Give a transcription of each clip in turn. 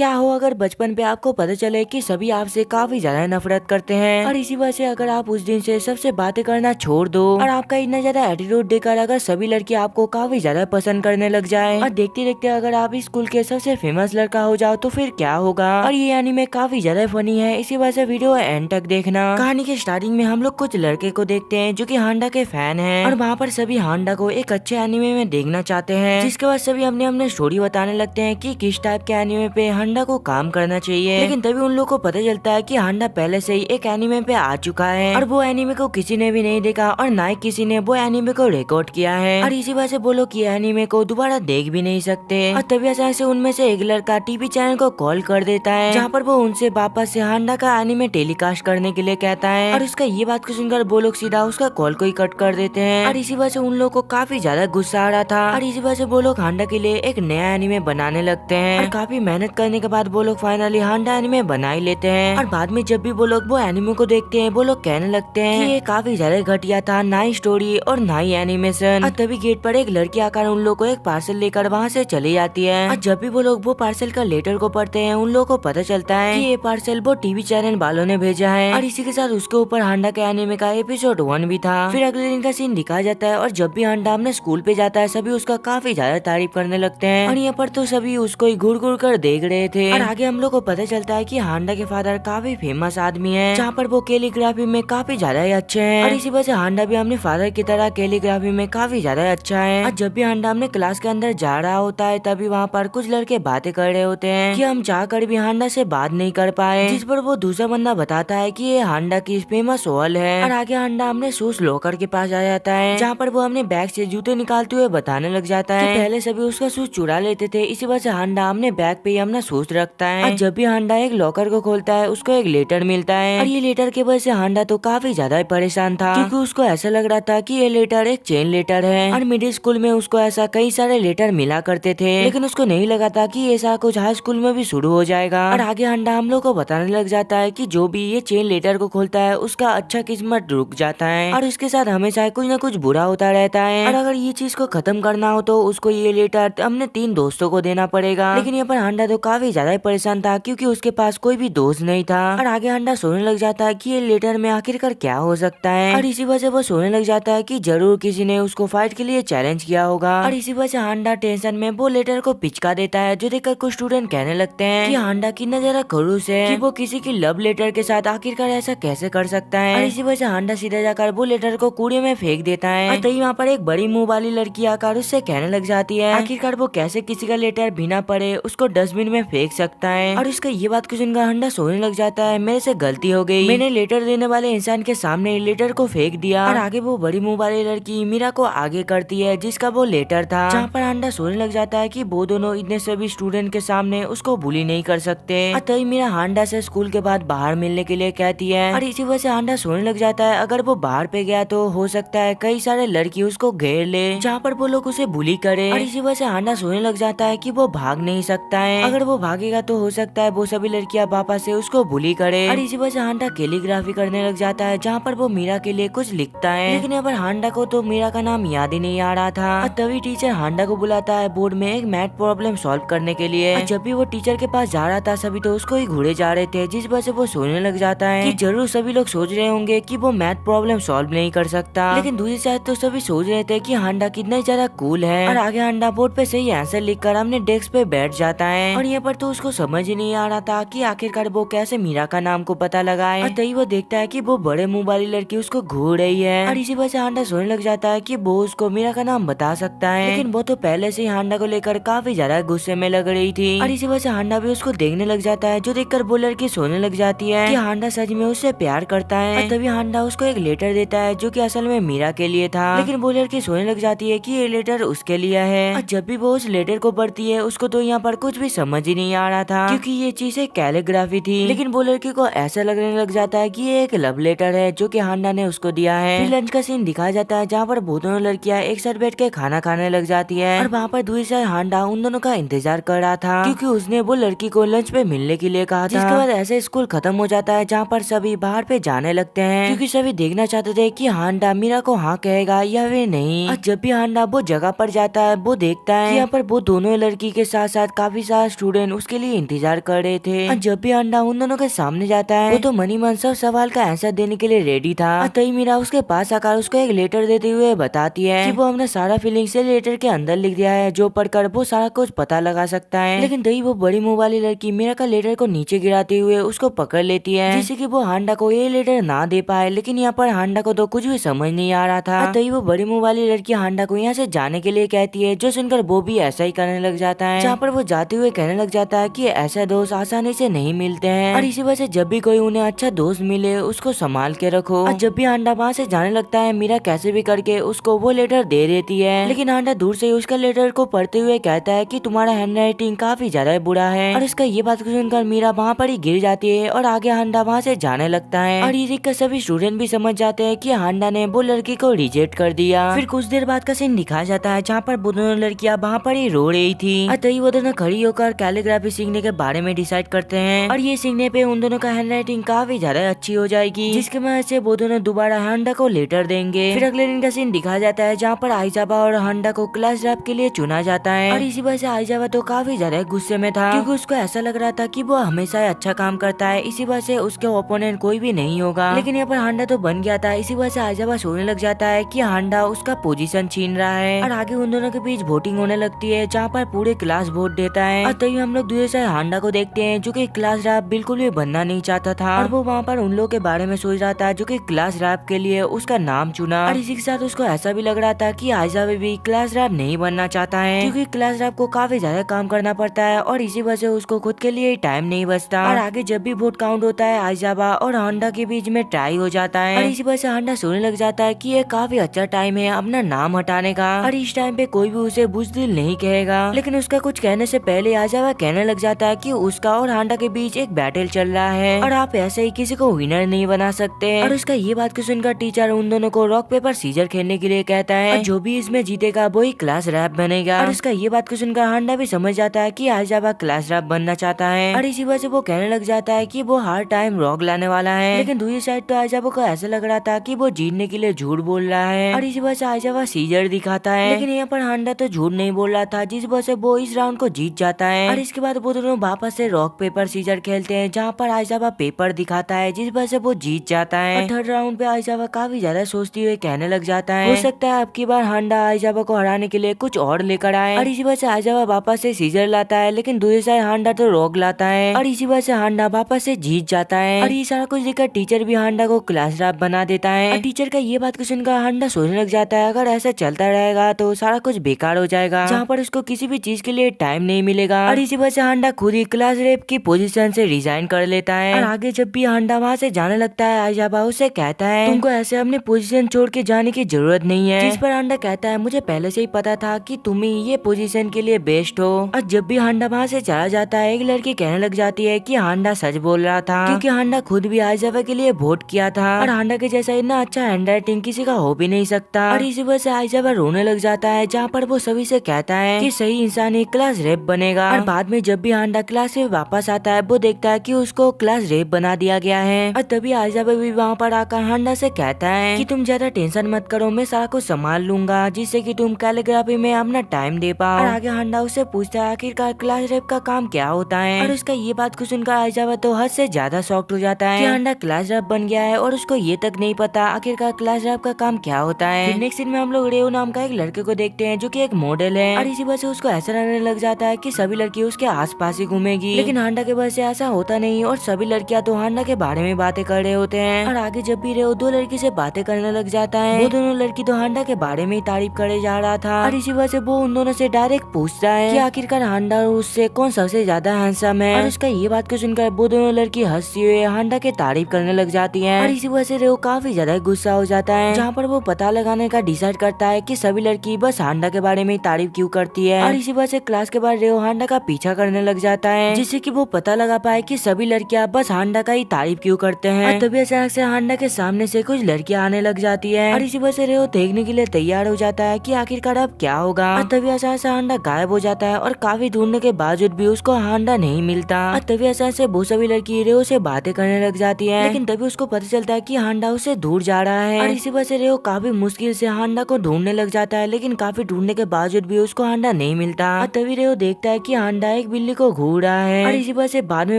क्या हो अगर बचपन पे आपको पता चले कि सभी आपसे काफी ज्यादा नफरत करते हैं और इसी वजह से अगर आप उस दिन से सबसे बातें करना छोड़ दो और आपका इतना ज्यादा एटीट्यूड देखकर अगर सभी लड़की आपको काफी ज्यादा पसंद करने लग जाए और देखते देखते अगर आप स्कूल के सबसे फेमस लड़का हो जाओ तो फिर क्या होगा। और ये एनीमे काफी ज्यादा फनी है, इसी वजह से वीडियो एंड तक देखना। कहानी के स्टार्टिंग में हम लोग कुछ लड़के को देखते हैं जो कि हांडा के फैन हैं और वहाँ पर सभी हांडा को एक अच्छे एनीमे में देखना चाहते हैं, जिसके बाद सभी अपने अपने स्टोरी बताने लगते हैं कि किस टाइप के एनीमे पे हांडा को काम करना चाहिए। लेकिन तभी उन लोग को पता चलता है कि हांडा पहले से ही एक एनीमे पे आ चुका है और वो एनीमे को किसी ने भी नहीं देखा और ना ही किसी ने वो एनीमे को रिकॉर्ड किया है और इसी वजह से वो लोग ये एनीमे को दोबारा देख भी नहीं सकते। और तभी अचानक से उनमें से एक लड़का टीवी चैनल को कॉल कर देता है जहाँ पर वो उनसे वापस से हांडा का एनीमे टेलीकास्ट करने के लिए कहता है और उसका ये बात को सुनकर वो लोग सीधा उसका कॉल को ही कट कर देते हैं। और इसी वजह से उन लोग को काफी ज्यादा गुस्सा आ रहा था और इसी वजह से वो लोग हांडा के लिए एक नया एनीमे बनाने लगते हैं और काफी मेहनत करने के बाद वो लोग फाइनली हांडा एनीमे बना ही लेते हैं। और बाद में जब भी वो लोग वो एनीमे को देखते हैं वो लोग कहने लगते हैं कि ये काफी ज्यादा घटिया था, ना ही स्टोरी और ना ही एनिमेशन। और तभी गेट पर एक लड़की आकर उन लोग को एक पार्सल लेकर वहाँ से चली जाती है और जब भी वो लोग वो पार्सल का लेटर को पढ़ते हैं उन लोग को पता चलता है कि ये पार्सल वो टीवी चैनल वालों ने भेजा है और इसी के साथ उसके ऊपर हांडा के एनीमे का एपिसोड 1 भी था। फिर अगले दिन का सीन दिखाया जाता है और जब भी हांडा अपने स्कूल पे जाता है सभी उसका काफी ज्यादा तारीफ करने लगते हैं और यहाँ पर तो सभी उसको ही घूर घूर कर देख रहे थे। और आगे हम लोग को पता चलता है कि हांडा के फादर काफी फेमस आदमी है जहाँ पर वो कैलीग्राफी में काफी ज्यादा ही अच्छे हैं और इसी वजह से हांडा भी अपने फादर की तरह कैलीग्राफी में काफी ज्यादा अच्छा है। और जब भी हांडा अपने क्लास के अंदर जा रहा होता है तभी वहाँ पर कुछ लड़के बातें कर रहे होते हैं कि हम चाहकर भी हांडा से बात नहीं कर पाए, जिस पर वो दूसरा बंदा बताता है कि ये हांडा की फेमस वॉल है। और आगे हांडा अपने शूज लॉकर के पास आ जाता है जहाँ पर वो अपने बैग से जूते निकालते हुए बताने लग जाता है कि पहले सभी उसका शूज चुरा लेते थे, इसी वजह से हांडा अपने बैग पे ही अपना शूज रखता है। और जब भी हांडा एक लॉकर को खोलता है उसको एक लेटर मिलता है और ये लेटर की वजह से हांडा तो काफी ज्यादा परेशान था क्योंकि उसको ऐसा लग रहा था कि ये लेटर एक चेन लेटर है और मिडिल स्कूल में उसको ऐसा कई सारे लेटर मिला करते थे, लेकिन उसको नहीं लगा था कि ऐसा कुछ हाई स्कूल में भी शुरू हो जाएगा। और आगे हांडा हम लोग को बताने लग जाता है कि जो भी ये चेन लेटर को खोलता है उसका अच्छा किस्मत रुक जाता है और उसके साथ हमेशा कुछ न कुछ बुरा होता रहता है और अगर ये चीज को खत्म करना हो तो उसको ये लेटर अपने 3 दोस्तों को देना पड़ेगा। लेकिन यहाँ पर हांडा तो काफी ज्यादा परेशान था क्योंकि उसके पास कोई भी दोस्त नहीं था। और आगे हांडा सोचने लग जाता है कि ये लेटर में आखिरकार क्या हो सकता है और इसी वजह से वो सोचने लग जाता है कि जरूर किसी ने उसको फाइट के लिए चैलेंज किया होगा। और इसी वजह से हांडा टेंशन में वो लेटर को पिचका देता है जो देखकर कुछ स्टूडेंट कहने लगते हैं कि हांडा कितना ज्यादा खड़ूस है कि वो किसी की लव लेटर के साथ आखिरकार ऐसा कैसे कर सकता है। और इसी वजह से हांडा सीधा जाकर वो लेटर को कूड़े में फेंक देता है और तभी वहाँ पर एक बड़ी मुंह वाली लड़की आकर उससे कहने लग जाती है आखिरकार वो कैसे किसी का लेटर बिना पढ़े उसको डस्टबिन में फेंक सकता है। और उसका ये बात को सुनकर हांडा सोचने लग जाता है मेरे से गलती हो गई, मैंने लेटर देने वाले इंसान के सामने लेटर को फेंक दिया। और आगे वो बड़ी मुंह वाली लड़की मीरा को आगे करती है जिसका वो लेटर था, जहाँ पर हांडा सोचने लग जाता है कि वो दोनों इतने सभी स्टूडेंट के सामने उसको बुली नहीं कर सकते। और तभी मीरा हांडा से स्कूल के बाद बाहर मिलने के लिए कहती है और इसी वजह से हांडा सोचने लग जाता है अगर वो बाहर पे गया तो हो सकता है कई सारे लड़की उसको घेर ले जहाँ पर वो लोग उसे बुली करे। और इसी वजह से हांडा सोचने लग जाता है कि वो भाग नहीं सकता है, अगर वो भागेगा तो हो सकता है वो सभी लड़कियां वापस से उसको बुली करे। और इसी वजह से हांडा कैलीग्राफी करने लग जाता है जहाँ पर वो मीरा के लिए कुछ लिखता है, लेकिन यहाँ पर हांडा को तो मीरा का नाम याद ही नहीं आ रहा था। और तभी टीचर हांडा को बुलाता है बोर्ड में एक मैथ प्रॉब्लम सॉल्व करने के लिए। और जब भी वो टीचर के पास जा रहा था सभी तो उसको ही घूरे जा रहे थे, जिस वजह से वो सोचने लग जाता है कि जरूर सभी लोग सोच रहे होंगे कि वो मैथ प्रॉब्लम सॉल्व नहीं कर सकता, लेकिन दूसरी साइड तो सभी सोच रहे थे कि हांडा कितना ज्यादा कूल है। और आगे हांडा बोर्ड पे सही आंसर लिखकर अपने डेस्क पे बैठ जाता है और यहाँ पर तो उसको समझ ही नहीं आ रहा था कि आखिरकार वो कैसे मीरा का नाम को पता लगाए। और तभी वो देखता है कि वो बड़े मुंह वाली लड़की उसको घूर रही है और इसी वजह से हांडा सोचने लग जाता है कि वो उसको मीरा का नाम बता सकता है, लेकिन वो तो पहले से ही हांडा को लेकर काफी ज्यादा गुस्से में लग रही थी। और इसी वजह से हांडा भी उसको देखने लग जाता है जो देखकर वो लड़की सोचने लग जाती है कि हांडा सच में उससे प्यार करता है। और तभी हांडा उसको एक लेटर देता है जो कि असल में मीरा के लिए था, लेकिन वो लड़की सोचने लग जाती है कि ये लेटर उसके लिए है। और जब भी वो उस लेटर को पढ़ती है उसको तो यहाँ पर कुछ भी समझ ही नहीं आ रहा था क्योंकि ये चीज एक कैलीग्राफी थी, लेकिन वो लड़की को ऐसा लगने लग जाता है कि ये एक लव लेटर है जो कि हांडा ने उसको दिया है। फिर लंच का सीन दिखाया जाता है जहाँ पर वो दोनों लड़कियां एक साथ बैठ के खाना खाने लग जाती है और वहाँ पर दूसरी साइड हांडा उन दोनों का इंतजार कर रहा था क्योंकि उसने वो लड़की को लंच पे मिलने के लिए कहा था। जिसके बाद ऐसे स्कूल खत्म हो जाता है जहाँ पर सभी बाहर पे जाने लगते हैं क्योंकि सभी देखना चाहते थे कि हांडा मीरा को हाँ कहेगा या वे नहीं। और जब भी हांडा वो जगह पर जाता है वो देखता है कि यहाँ पर वो दोनों लड़की के साथ साथ काफी सारे स्टूडेंट फ्रेंड उसके लिए इंतजार कर रहे थे। और जब भी हांडा उन दोनों के सामने जाता है वो तो मनी मन सब सवाल का आंसर देने के लिए रेडी था। तभी मीरा उसके पास आकर उसको एक लेटर देते हुए बताती है कि वो हमने सारा फीलिंग से लेटर के अंदर लिख दिया है, जो पढ़कर वो सारा कुछ पता लगा सकता है। लेकिन तभी वो बड़ी मुंह वाली लड़की मीरा का लेटर को नीचे गिराते हुए उसको पकड़ लेती है, जिससे कि वो हांडा को ये लेटर ना दे पाए। लेकिन यहाँ पर हांडा को तो कुछ भी समझ नहीं आ रहा था। तभी वो बड़ी मुंह वाली लड़की हांडा को यहाँ से जाने के लिए कहती है, जो सुनकर वो भी ऐसा ही करने लग जाता है। जहाँ पर वो जाते हुए कहने लग जाता है कि ऐसा दोस्त आसानी से नहीं मिलते हैं और इसी वजह से जब भी कोई उन्हें अच्छा दोस्त मिले उसको संभाल के रखो। और जब भी हांडा वहाँ से जाने लगता है मीरा कैसे भी करके उसको वो लेटर दे देती है, लेकिन हांडा दूर से उसका लेटर को पढ़ते हुए कहता है कि तुम्हारा हैंडराइटिंग काफी ज्यादा बुरा है। और इसका ये बात सुनकर मीरा वहाँ पर ही गिर जाती है और आगे हांडा वहाँ से जाने लगता है। और ये देखकर सभी स्टूडेंट भी समझ जाते हैं कि हांडा ने वो लड़की को रिजेक्ट कर दिया। फिर कुछ देर बाद का सीन दिखाया जाता है जहाँ पर वो दोनों लड़कियाँ वहाँ पर ही रो रही थी। तभी वो दोनों खड़ी होकर कैलीग्राफी सीखने के बारे में डिसाइड करते हैं और ये सीखने पे उन दोनों का हैंडराइटिंग काफी ज्यादा अच्छी हो जाएगी, जिसके वजह से वो दोनों दोबारा हांडा को लेटर देंगे। फिर अगले दिन का सीन दिखाया जाता है जहाँ पर आइजाबा और हांडा को क्लास ड्राफ्ट के लिए चुना जाता है। और इसी वजह से आइजाबा तो काफी ज्यादा गुस्से में था, क्योंकि उसको ऐसा लग रहा था कि वो हमेशा अच्छा काम करता है, इसी वजह से उसके ओपोनेंट कोई भी नहीं होगा। लेकिन यहाँ पर हांडा तो बन गया था, इसी वजह से आइजाबा सोचने लग जाता है कि हांडा उसका पोजीशन छीन रहा है। और आगे उन दोनों के बीच वोटिंग होने लगती है जहाँ पर पूरे क्लास वोट देता है। और तभी हम लोग दूसरे साइड हांडा को देखते हैं जो कि क्लास रैप बिल्कुल भी बनना नहीं चाहता था और वो वहाँ पर उन लोग के बारे में सोच रहा था जो कि क्लास रैप के लिए उसका नाम चुना। और इसी के साथ उसको ऐसा भी लग रहा था कि आइजाबा भी क्लास रैप नहीं बनना चाहता है, क्योंकि क्लास रैप को काफी ज्यादा काम करना पड़ता है और इसी वजह से उसको खुद के लिए टाइम नहीं बचता। और आगे जब भी वोट काउंट होता है आइजाबा और हांडा के बीच में ट्राई हो जाता है और इसी वजह से हांडा सोचने लग जाता है कि ये काफी अच्छा टाइम है अपना नाम हटाने का। और इस टाइम पे कोई भी उसे बुज़दिल नहीं कहेगा। लेकिन उसका कुछ कहने से पहले आइजाबा कहने लग जाता है कि उसका और हांडा के बीच एक बैटल चल रहा है और आप ऐसे ही किसी को विनर नहीं बना सकते। और उसका ये बात को सुनकर टीचर उन दोनों को रॉक पेपर सीजर खेलने के लिए कहता है और जो भी इसमें जीतेगा वो ही क्लास रैप बनेगा। और उसका ये बात को सुनकर हांडा भी समझ जाता है कि आइजाबा क्लास रैप बनना चाहता है और इसी वजह से वो कहने लग जाता है कि वो हर टाइम रॉक लाने वाला है। लेकिन दूसरी साइड तो आइजाबा को ऐसा लग रहा था कि वो जीतने के लिए झूठ बोल रहा है और इसी वजह से आइजाबा सीजर दिखाता है। लेकिन यहाँ पर हांडा तो झूठ नहीं बोल रहा था, जिस वजह से वो इस राउंड को जीत जाता है। और इसके बाद वो दोनों वापस से रॉक पेपर सीजर खेलते हैं जहाँ पर आइजाबा पेपर दिखाता है, जिस वजह से वो जीत जाता है। और थर्ड राउंड पे आइजाबा काफी ज्यादा सोचती हुई कहने लग जाता है हो सकता है अब की बार हांडा आइजाबा को हराने के लिए कुछ और लेकर आए। और इसी वजह से आइजाबा वापस से सीजर लाता है, लेकिन दूसरी साइड हांडा तो रॉक लाता है और इसी वजह से हांडा वापस से जीत जाता है। और ये सारा कुछ देखकर टीचर भी हांडा को क्लास रैप बना देता है। और टीचर का ये बात को सुनकर हांडा सोचने लग जाता है अगर ऐसा चलता रहेगा तो सारा कुछ बेकार हो जाएगा, जहाँ पर उसको किसी भी चीज के लिए टाइम नहीं मिलेगा। और इसी वजह से हांडा खुद ही क्लास रैप की पोजीशन से रिजाइन कर लेता है। और आगे जब भी हांडा वहाँ से जाने लगता है आइजाबा उसे कहता है तुमको ऐसे अपनी पोजीशन छोड़ के जाने की जरूरत नहीं है, जिस पर हांडा कहता है मुझे पहले से ही पता था कि तुम ही ये पोजीशन के लिए बेस्ट हो। और जब भी हांडा वहाँ से चला जाता है एक लड़की कहने लग जाती है कि हांडा सच बोल रहा था, क्योंकि हांडा खुद भी आइजाबा के लिए वोट किया था और हांडा के जैसा इतना अच्छा हैंडराइटिंग किसी का हो भी नहीं सकता। और इसी वजह से आइजाबा रोने लग जाता है, जहाँ पर वो सभी से कहता है कि सही इंसान ही क्लास रेप बनेगा। और बाद में जब भी हांडा क्लास से वापस आता है वो देखता है कि उसको क्लास रेप बना दिया गया है। और तभी आइजाबा भी वहाँ पर आकर हांडा से कहता है कि तुम ज्यादा टेंशन मत करो, मैं सारा कुछ संभाल लूंगा जिससे कि तुम कैलीग्राफी में अपना टाइम दे पाओ। और आगे हांडा उससे पूछता है आखिरकार क्लास रेप का काम क्या होता है। और उसका ये बात को सुनकर आइजाबा तो हद से ज्यादा शॉक्ड हो जाता है कि हांडा क्लास रेप बन गया है और उसको ये तक नहीं पता आखिरकार क्लास रेप का काम क्या होता है। नेक्स्ट सीन में हम लोग रेओ नाम का एक लड़के को देखते हैं जो कि एक मॉडल है और इसी वजह से उसको ऐसा लगने लग जाता है कि सभी लड़की उसके आसपास ही घूमेगी। लेकिन हांडा के वजह से ऐसा होता नहीं और सभी लड़कियां तो हांडा के बारे में बातें कर रहे होते हैं। और आगे जब भी रेओ दो लड़की से बातें करने लग जाता है वो दोनों लड़की तो हांडा के बारे में ही तारीफ करे जा रहा था। और इसी वजह से वो उन दोनों से डायरेक्ट पूछता है कि आखिरकार हांडा और उससे कौन सबसे ज्यादा हैंडसम है। और उसका ये बात को सुनकर वो दोनों लड़की हंसती हुई हांडा के तारीफ करने लग जाती है। और इसी वजह से रेओ काफी ज्यादा गुस्सा हो जाता है, जहाँ पर वो पता लगाने का डिसाइड करता है कि सभी लड़की बस हांडा के बारे में तारीफ क्यों करती है। और इसी वजह से क्लास के बाद रेओ हांडा का पीछा करने लग जाता है, जिससे कि वो पता लगा पाए कि सभी लड़कियां बस हांडा का ही तारीफ क्यों करते हैं। तभी अचानक से हांडा के सामने से कुछ लड़कियां आने लग जाती है और इसी वजह से रेओ देखने के लिए तैयार हो जाता है कि आखिरकार अब क्या होगा। और तभी अचानक से हांडा गायब हो जाता है और काफी ढूंढने के बावजूद भी उसको हांडा नहीं मिलता। और तभी अचानक से वो सभी लड़की रेओ से बातें करने लग जाती है, लेकिन तभी उसको पता चलता है कि हांडा उससे दूर जा रहा है। और इसी वजह से रेओ काफी मुश्किल से हांडा को ढूंढने लग जाता है, लेकिन काफी ढूंढने के बावजूद भी उसको हांडा नहीं मिलता। और तभी रेओ देखता है कि हांडा है एक बिल्ली को घूर रहा है। और इसी वजह से बाद में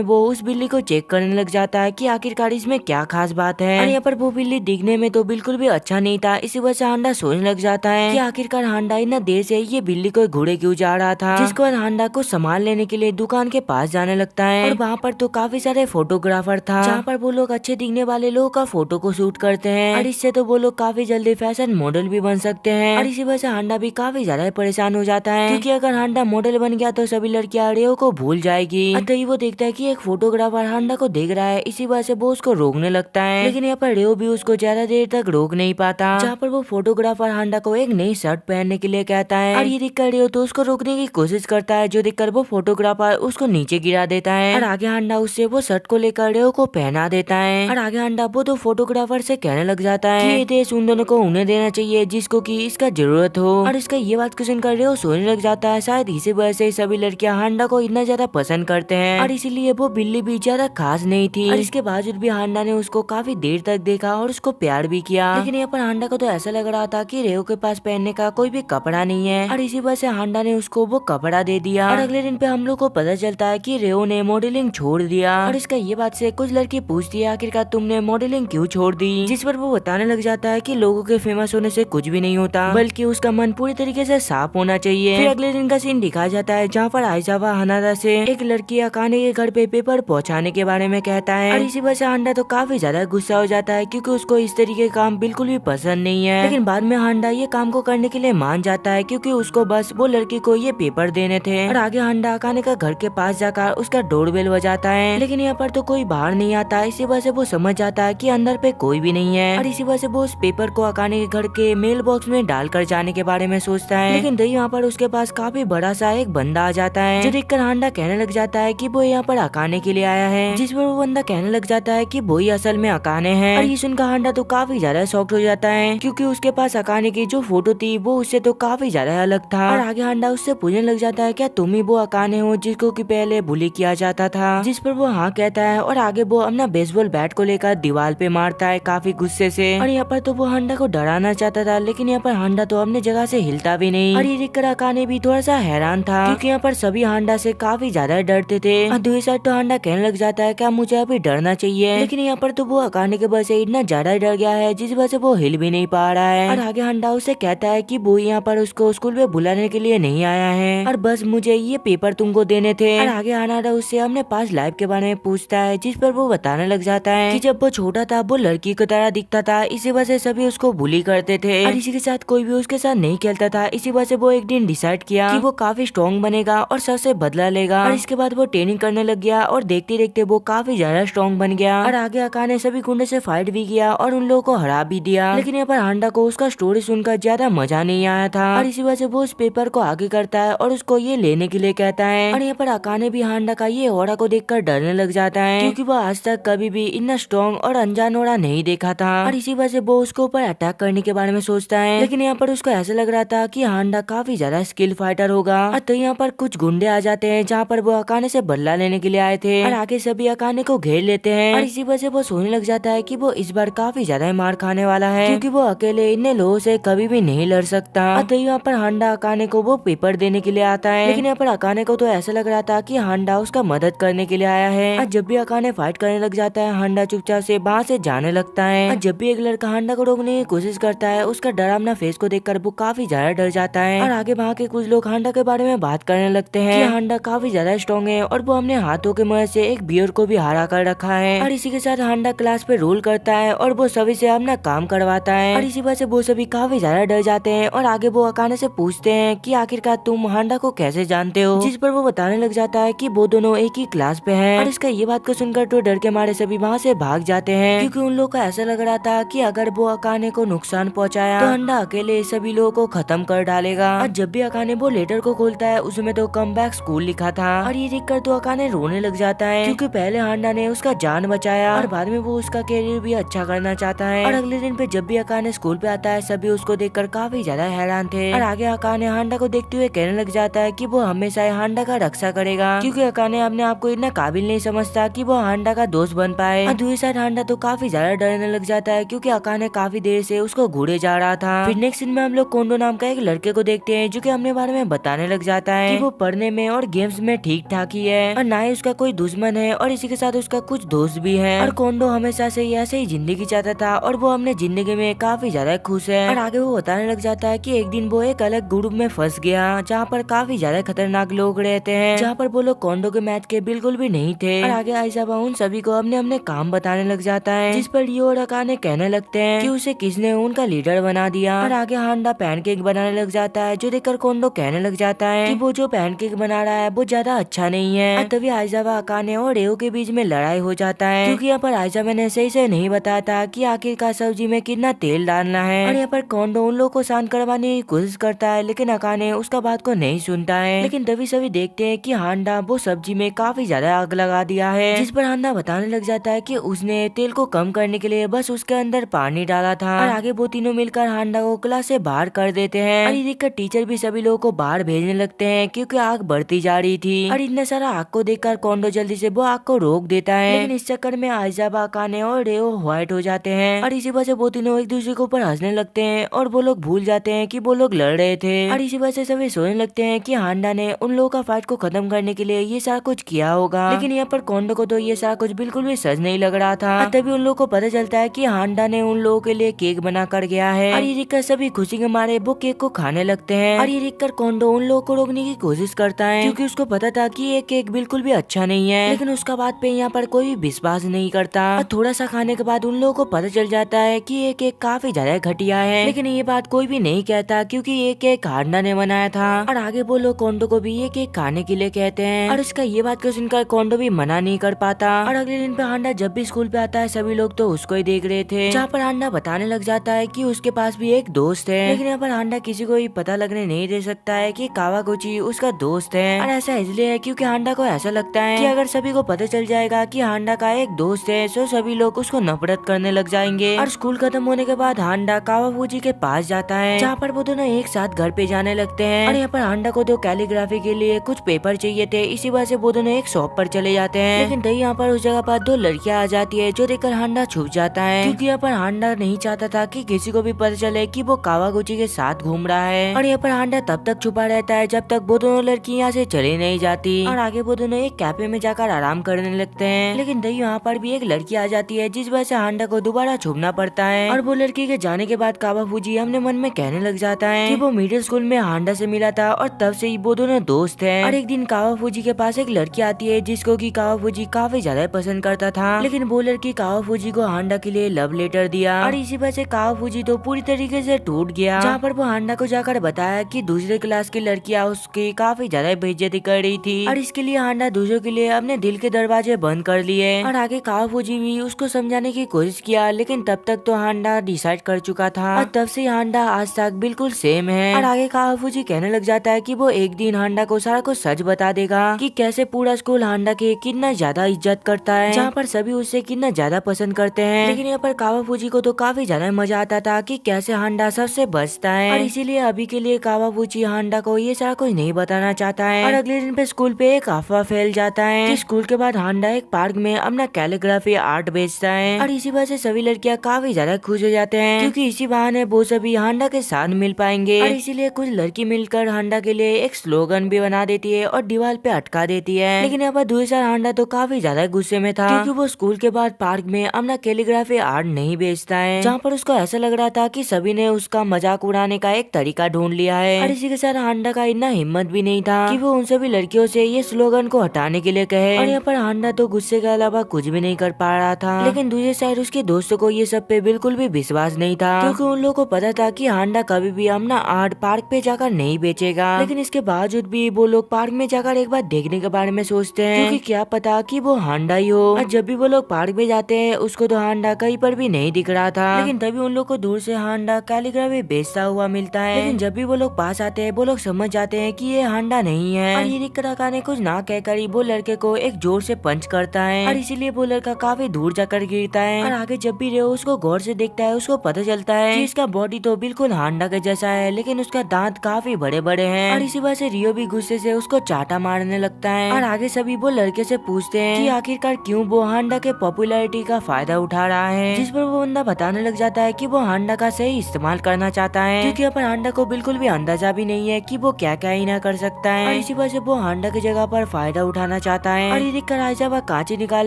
वो उस बिल्ली को चेक करने लग जाता है कि आखिरकार इसमें क्या खास बात है। और यहाँ पर वो बिल्ली दिखने में तो बिल्कुल भी अच्छा नहीं था। इसी वजह से हांडा सोचने लग जाता है कि आखिरकार हांडा इतना देर से ये बिल्ली को घूरे क्यों जा रहा था। जिसके बाद हांडा को सामान लेने के लिए दुकान के पास जाने लगता है। और वहाँ पर तो काफी सारे फोटोग्राफर था, जहाँ पर वो लोग अच्छे दिखने वाले लोगों का फोटो को शूट करते हैं। और इससे तो वो लोग काफी जल्दी फैशन मॉडल भी बन सकते हैं। और इसी वजह से हांडा भी काफी ज्यादा परेशान हो जाता है, क्योंकि अगर हांडा मॉडल बन गया तो सभी लड़कियां रेओ को भूल जाएगी। तभी वो देखता है कि एक फोटोग्राफर हांडा को देख रहा है। इसी वजह से वो उसको रोकने लगता है, लेकिन यहाँ पर रेओ भी उसको ज्यादा देर तक रोक नहीं पाता। जहाँ पर वो फोटोग्राफर हांडा को एक नई शर्ट पहनने के लिए कहता है। और ये देखकर रेओ तो उसको रोकने की कोशिश करता है, जो देखकर वो फोटोग्राफर उसको नीचे गिरा देता है। और आगे हांडा उससे वो शर्ट को लेकर रेओ को पहना देता है। और आगे हांडा वो तो फोटोग्राफर से कहने लग जाता है कि ये देश उन दोनों को उन्हें देना चाहिए जिसको कि इसका जरूरत हो। और इसका ये बात सुनकर रेओ सोचने लग जाता है शायद इसी वजह से सभी लड़कियां हांडा को इतना ज्यादा पसंद करते हैं। और इसीलिए वो बिल्ली भी ज्यादा खास नहीं थी। और इसके बावजूद भी हांडा ने उसको काफी देर तक देखा और उसको प्यार भी किया। लेकिन यहाँ पर हांडा को तो ऐसा लग रहा था कि रेओ के पास पहनने का कोई भी कपड़ा नहीं है। और इसी वजह से हांडा ने उसको वो कपड़ा दे दिया। और अगले दिन पे हम लोग को पता चलता है कि रेओ ने मॉडलिंग छोड़ दिया। और इसका ये बात से कुछ लड़की पूछती है आखिरकार तुमने मॉडलिंग क्यों छोड़ दी। जिस पर वो बताने लग जाता है कि लोगों के फेमस होने से कुछ भी नहीं होता, बल्कि उसका मन पूरी तरीके से साफ होना चाहिए। फिर अगले दिन का सीन दिखाया जाता है, जहाँ पर आइजावा हनादा से एक लड़की अकाने के घर पे पेपर पहुँचाने के बारे में कहता है। और इसी वजह से हांडा तो काफी ज्यादा गुस्सा हो जाता है, क्योंकि उसको इस तरीके का काम बिल्कुल भी पसंद नहीं है। लेकिन बाद में हांडा ये काम को करने के लिए मान जाता है, क्योंकि उसको बस वो लड़की को ये पेपर देने थे। और आगे हांडा अकाने का घर के पास जाकर उसका डोरबेल बजाता है, लेकिन यहाँ पर तो कोई बाहर नहीं आता। इसी वजह से वो समझ जाता है कि अंदर पे कोई भी नहीं है। और इसी वजह से वो उस पेपर को अकाने के घर के मेल बॉक्स में डालकर जाने के बारे में सोचता है। लेकिन दही यहाँ पर उसके पास काफी बड़ा सा एक बंदा आ जाता है, जो देखकर हांडा कहने लग जाता है कि वो यहाँ पर अकाने के लिए आया है। जिस पर वो बंदा कहने लग जाता है कि वो ही असल में अकाने हैं। और ये सुनकर हांडा तो काफी ज्यादा शॉक्ड हो जाता है, क्योंकि उसके पास अकाने की जो फोटो थी वो उससे तो काफी ज्यादा अलग था। और आगे हांडा उससे पूछने लग जाता है क्या तुम ही वो अकाने हो जिसको कि पहले बुली किया जाता था। जिस पर वो हाँ कहता है, और आगे वो अपना बेसबॉल बैट को लेकर दीवार पे मारता है काफी गुस्से से। और यहाँ पर तो वो हांडा को डराना चाहता था, लेकिन यहाँ पर हांडा तो अपने जगह से हिलता भी नहीं। और ये देखकर अकाने भी थोड़ा सा हैरान था, क्योंकि यहाँ पर सभी हांडा से काफी ज्यादा डरते थे। और दूसरी साइड तो हांडा कहने लग जाता है क्या मुझे अभी डरना चाहिए, लेकिन यहाँ पर तो वो अकाने के वजह से इतना ज्यादा डर गया है जिस वजह से वो हिल भी नहीं पा रहा है। और आगे हांडा उसे कहता है कि वो यहाँ पर उसको स्कूल में बुलाने के लिए नहीं आया है, और बस मुझे ये पेपर तुमको देने थे। और आगे हांडा उससे अपने पास लाइफ के बारे में पूछता है, जिस पर वो बताने लग जाता है कि जब वो छोटा था वो लड़की की तरह दिखता था, इसी वजह से सभी उसको बुली करते थे और इसी के साथ कोई भी उसके साथ नहीं खेलता था। इसी वजह से वो एक दिन डिसाइड किया कि वो काफी स्ट्रॉन्ग बनेगा और सबसे बदला लेगा। और इसके बाद वो ट्रेनिंग करने लग गया और देखते देखते वो काफी ज्यादा स्ट्रॉन्ग बन गया। और आगे अकाने सभी गुंडे से फाइट भी किया और उन लोगों को हरा भी दिया। लेकिन यहाँ पर हांडा को उसका स्टोरी सुनकर ज्यादा मजा नहीं आया था, और इसी वजह से वो उस पेपर को आगे करता है और उसको ये लेने के लिए कहता है। और यहाँ पर अकाने भी हांडा का ये ऑरा को देखकर डरने लग जाता है, क्योंकि वो आज तक कभी भी इतना स्ट्रॉन्ग और अनजान ऑरा नहीं देखा था। और इसी वजह से वो उसको ऊपर अटैक करने के बारे में सोचता है। लेकिन यहाँ पर उसको ऐसा लग रहा था कि हांडा काफी ज्यादा स्किल फाइटर होगा। और तो यहाँ पर कुछ गुंडे आ जाते हैं, जहाँ पर वो अकाने से बदला लेने के लिए आए थे, और आगे सभी अकाने को घेर लेते हैं। और इसी वजह से वो सोचने लग जाता है कि वो इस बार काफी ज्यादा मार खाने वाला है, क्योंकि वो अकेले इतने लोगों से कभी भी नहीं लड़ सकता। और तो यहाँ पर हांडा अकाने को वो पेपर देने के लिए आता है। लेकिन यहाँ पर अकाने को तो ऐसा लग रहा था कि हांडा उसका मदद करने के लिए आया है। और जब भी अकाने फाइट करने लग जाता है, हांडा चुपचाप से वहाँ से जाने लगता है। और जब भी एक लड़का हांडा को रोकने की कोशिश करता है, उसका डरावना फेस को देखकर वो काफी ज्यादा डर जाता है। और आगे वहाँ के कुछ लोग हांडा के बारे में बात करने लगते हैं कि हांडा काफी ज्यादा स्ट्रॉन्ग है और वो अपने हाथों के मदद से एक बियर को भी हरा कर रखा है। और इसी के साथ हांडा क्लास पे रोल करता है और वो सभी से अपना काम करवाता है। और इसी वजह से वो सभी काफी ज्यादा डर जाते हैं। और आगे वो अकाने से पूछते हैं कि आखिरकार तुम हांडा को कैसे जानते हो, जिस पर वो बताने लग जाता है कि वो दोनों एक ही क्लास पे हैं। और इसका ये बात को सुनकर तो डर के मारे सभी वहाँ से भाग जाते हैं, क्योंकि उन लोगों को ऐसा लग रहा था कि अगर वो अकाने को नुकसान पहुँचाया तो हांडा अकेले सभी लोगों को खत्म कर डालेगा। और जब भी अकाने वो लेटर को खोलता है, उसमें तो कम बैक स्कूल लिखा था। और ये देखकर तो अकाने रोने लग जाता है, क्योंकि पहले हांडा ने उसका जान बचाया और बाद में वो उसका कैरियर भी अच्छा करना चाहता है। और अगले दिन पे जब भी अकाने स्कूल पे आता है, सभी उसको देखकर काफी ज्यादा हैरान थे। और आगे अकाने हांडा को देखते हुए कहने लग जाता है कि वो हमेशा हांडा का रक्षा करेगा, क्योंकि अकाने अपने आप को इतना काबिल नहीं समझता कि वो हांडा का दोस्त बन पाए। और दूसरी साइड हांडा तो काफी ज्यादा डरने लग जाता है, क्योंकि अकाने काफी देर से उसको घूरे जा रहा था। फिर नेक्स्ट सीन में हम लोग कोंडो नाम का एक लड़के को देखते हैं, जो कि अपने बारे में बताने लग जाता है कि वो पढ़ने में में और गेम्स में ठीक ठाक ही है और ना ही उसका कोई दुश्मन है और इसी के साथ उसका कुछ दोस्त भी है। और कोंडो हमेशा से ऐसे ही जिंदगी चाहता था और वो अपने जिंदगी में काफी ज्यादा खुश है। और आगे वो बताने लग जाता है कि एक दिन वो एक अलग ग्रुप में फंस गया जहाँ पर काफी ज्यादा खतरनाक लोग रहते हैं, जहाँ पर वो लोग कोंडो के मैच के बिल्कुल भी नहीं थे। और आगे आइजावा उन सभी को अपने अपने काम बताने लग जाता है, जिस पर रियो और अकाने कहने लगते हैं कि उसे किसने उनका लीडर बना दिया। और आगे हांडा पैनकेक बनाने लग जाता है, जो देखकर कोंडो कहने लग जाता है कि वो जो पैनकेक बना रहा है वो ज्यादा अच्छा नहीं है। और तभी आइजावा अकाने और रेओ के बीच में लड़ाई हो जाता है, क्योंकि यहाँ पर आइजावा ने सही से नहीं बताया था कि आखिरकार सब्जी में कितना तेल डालना है। और यहाँ पर कोंडो उन लोगों को शांत करवाने की कोशिश करता है, लेकिन अकाने उसका बात को नहीं सुनता है। लेकिन तभी सभी देखते हैं कि हांडा वो सब्जी में काफी ज्यादा आग लगा दिया है, जिस पर हांडा बताने लग जाता है कि उसने तेल को कम करने के लिए बस उसके अंदर पानी डाला था। और आगे वो तीनों मिलकर हांडा को क्लास से बाहर कर देते हैं। और ये देखकर टीचर भी सभी लोगों को बाहर भेजने लगते हैं, क्योंकि आग बढ़ती जा रही थी। और इतना सारा आग को देखकर कोंडो जल्दी से वो आग को रोक देता है, लेकिन इस चक्कर में आइजावा, अकाने और रेओ व्हाइट हो जाते हैं। और इसी वजह से वो तीनों एक दूसरे के ऊपर हंसने लगते हैं और वो लोग भूल जाते हैं कि वो लोग लड़ रहे थे। और इसी वजह से सभी सोचने लगते हैं कि हांडा ने उन लोगों का फाइट को खत्म करने के लिए ये सारा कुछ किया होगा। लेकिन यहाँ पर कोंडो को तो ये सारा कुछ बिल्कुल भी सच नहीं लग रहा था। तभी उन लोगों को पता चलता है कि हांडा ने उन लोगों के लिए केक बना कर गया है। और ये देखकर सभी खुशी के मारे वो केक को खाने लगते हैं। और ये देखकर कोंडो उन लोगों को रोकने की कोशिश करता है, क्योंकि उसको पता था कि ये केक बिल्कुल भी अच्छा नहीं है। लेकिन उसका बात पे यहाँ पर कोई विश्वास नहीं करता। और थोड़ा सा खाने के बाद उन लोगों को पता चल जाता है कि ये केक काफी ज्यादा घटिया है, लेकिन ये बात कोई भी नहीं कहता, क्योंकि ये केक हांडा ने बनाया था। और आगे वो लोग कोंडो को भी ये केक खाने के लिए कहते हैं, और उसका ये बात को सुनकर कोंडो भी मना नहीं कर पाता। और अगले दिन पे हांडा जब भी स्कूल पे आता है सभी लोग तो उसको ही देख रहे थे, जहाँ पर हांडा बताने लग जाता है कि उसके पास भी एक दोस्त है। लेकिन यहाँ पर हांडा किसी को भी पता लगने नहीं दे सकता है कि कावागुची उसका दोस्त है। और ऐसा इसलिए है क्योंकि हांडा को ऐसा लगता है कि अगर सभी को पता चल जाएगा कि हांडा का एक दोस्त है तो सभी लोग उसको नफरत करने लग जाएंगे। और स्कूल खत्म होने के बाद हांडा कावागुची के पास जाता है, जहाँ पर वो दोनों एक साथ घर पे जाने लगते हैं। और यहाँ पर हांडा को तो कैलीग्राफी के लिए कुछ पेपर चाहिए थे, इसी वजह से वो दोनों एक शॉप पर चले जाते हैं। लेकिन तभी यहाँ पर उस जगह पर दो लड़कियां आ जाती है, जो देखकर हांडा छुप जाता है, क्योंकि यहाँ पर हांडा नहीं चाहता था कि किसी को भी पता चले कि वो कावागुची के साथ घूम रहा है। और यहाँ पर हांडा तब तक छुपा रहता है जब तक वो दोनों लड़की यहाँ से चली नहीं जाती। और आगे वो दोनों एक कैफे में जाकर आराम करने लगते हैं। लेकिन तभी यहाँ पर भी एक लड़की आ जाती है, जिस वजह से हांडा को दोबारा छुपना पड़ता है। और वो लड़की के जाने के बाद कावाफूजी अपने मन में कहने लग जाता है कि वो मिडिल स्कूल में हांडा से मिला था और तब से ही वो दोनों दोस्त हैं। और एक दिन कावाफूजी के पास एक लड़की आती है, जिसको कि कावाफूजी काफी ज्यादा पसंद करता था, लेकिन वो लड़की कावाफूजी को हांडा के लिए लव लेटर दिया। और इसी वजह से कावाफूजी तो पूरी तरीके से टूट गया, जहाँ पर वो हांडा को जाकर बताया कि दूसरे क्लास की लड़कियां उसकी काफी ज्यादा बेइज्जती कर रही थी, और इसके लिए हांडा दूसरों के लिए अपने दिल के दरवाजे बंद कर लिए। और आगे कावाफूजी भी उसको समझाने की कोशिश किया, लेकिन तब तक तो हांडा डिसाइड कर चुका था, और तब से हांडा आज तक बिल्कुल सेम है। और आगे कावाफूजी कहने लग जाता है कि वो एक दिन हांडा को सारा कुछ सच बता देगा कि कैसे पूरा स्कूल हांडा के कितना ज्यादा इज्जत करता है, जहाँ पर सभी उससे कितना ज्यादा पसंद करते हैं। लेकिन यहाँ पर कावाफूजी को तो काफी ज्यादा मजा आता था कि कैसे हांडा सबसे बचता है, और इसीलिए अभी के लिए कावाफूजी हांडा को ये सारा कुछ नहीं बताना चाहता है। और अगले दिन पे स्कूल पे एक अफवाह फैल जाता है कि स्कूल के बाद हांडा एक पार्क में अपना कैलीग्राफी आर्ट बेचता है, और इसी वजह से सभी लड़कियां काफी ज्यादा खुश हो जाते हैं, क्योंकि इसी बहाने वो सभी हांडा के साथ मिल पाएंगे। और इसीलिए कुछ लड़की मिलकर हांडा के लिए एक स्लोगन भी बना देती है और दीवार पे अटका देती है। लेकिन यहाँ पर दूसरा हांडा तो काफी ज्यादा गुस्से में था, क्योंकि वो स्कूल के बाद पार्क में अपना कैलीग्राफी आर्ट नहीं बेचता है, जहाँ पर उसको ऐसा लग रहा था कि सभी ने उसका मजाक उड़ाने का एक तरीका ढूंढ लिया है। और इसी के साथ हांडा का इतना हिम्मत भी नहीं था कि वो उन सभी लड़कियों से ये स्लोगन को हटाने के लिए कहे। और यहाँ पर हांडा तो गुस्से के अलावा कुछ भी नहीं कर पा रहा था। लेकिन दूसरी साइड उसके दोस्तों को ये सब पे बिल्कुल भी विश्वास नहीं था, क्योंकि उन लोगों को पता था कि हांडा कभी भी अपना आर्ट पार्क पे जाकर नहीं बेचेगा। लेकिन इसके बावजूद भी वो लोग पार्क में जाकर एक बार देखने के बारे में सोचते हैं, क्योंकि क्या पता कि वो हांडा ही हो। और जब भी वो लोग पार्क में जाते हैं उसको तो हांडा कहीं पर भी नहीं दिख रहा था, लेकिन तभी उन लोग को दूर से हांडा कैलीग्राफी बेचता हुआ मिलता है। लेकिन जब भी वो लोग पास आते हैं वो लोग समझ जाते हैं कि ये हांडा नहीं है। और ये देखकर अकाने कुछ ना कहकर ही वो लड़के को एक जोर से पंच करता है, और इसीलिए वो लड़का काफी दूर जाकर गिरता है। और आगे जब भी रेओ उसको गौर से देखता है उसको पता चलता है कि इसका बॉडी तो बिल्कुल हांडा के जैसा है, लेकिन उसका दांत काफी बड़े बड़े हैं। और इसी वजह से रियो भी गुस्से से उसको चाटा मारने लगता है। और आगे सभी वो लड़के से पूछते हैं कि आखिरकार क्यों वो हांडा के पॉपुलैरिटी का फायदा उठा रहा है, जिस पर वो बंदा बताने लग जाता है कि वो हांडा का सही इस्तेमाल करना चाहता है, क्योंकि यहाँ पर हांडा को बिल्कुल भी अंदाजा भी नहीं है कि वो क्या क्या ही ना कर सकता है। और और इसी वजह से वो हांडा की जगह पर फायदा उठाना चाहता है। और ये देखकर आइजावा कांची निकाल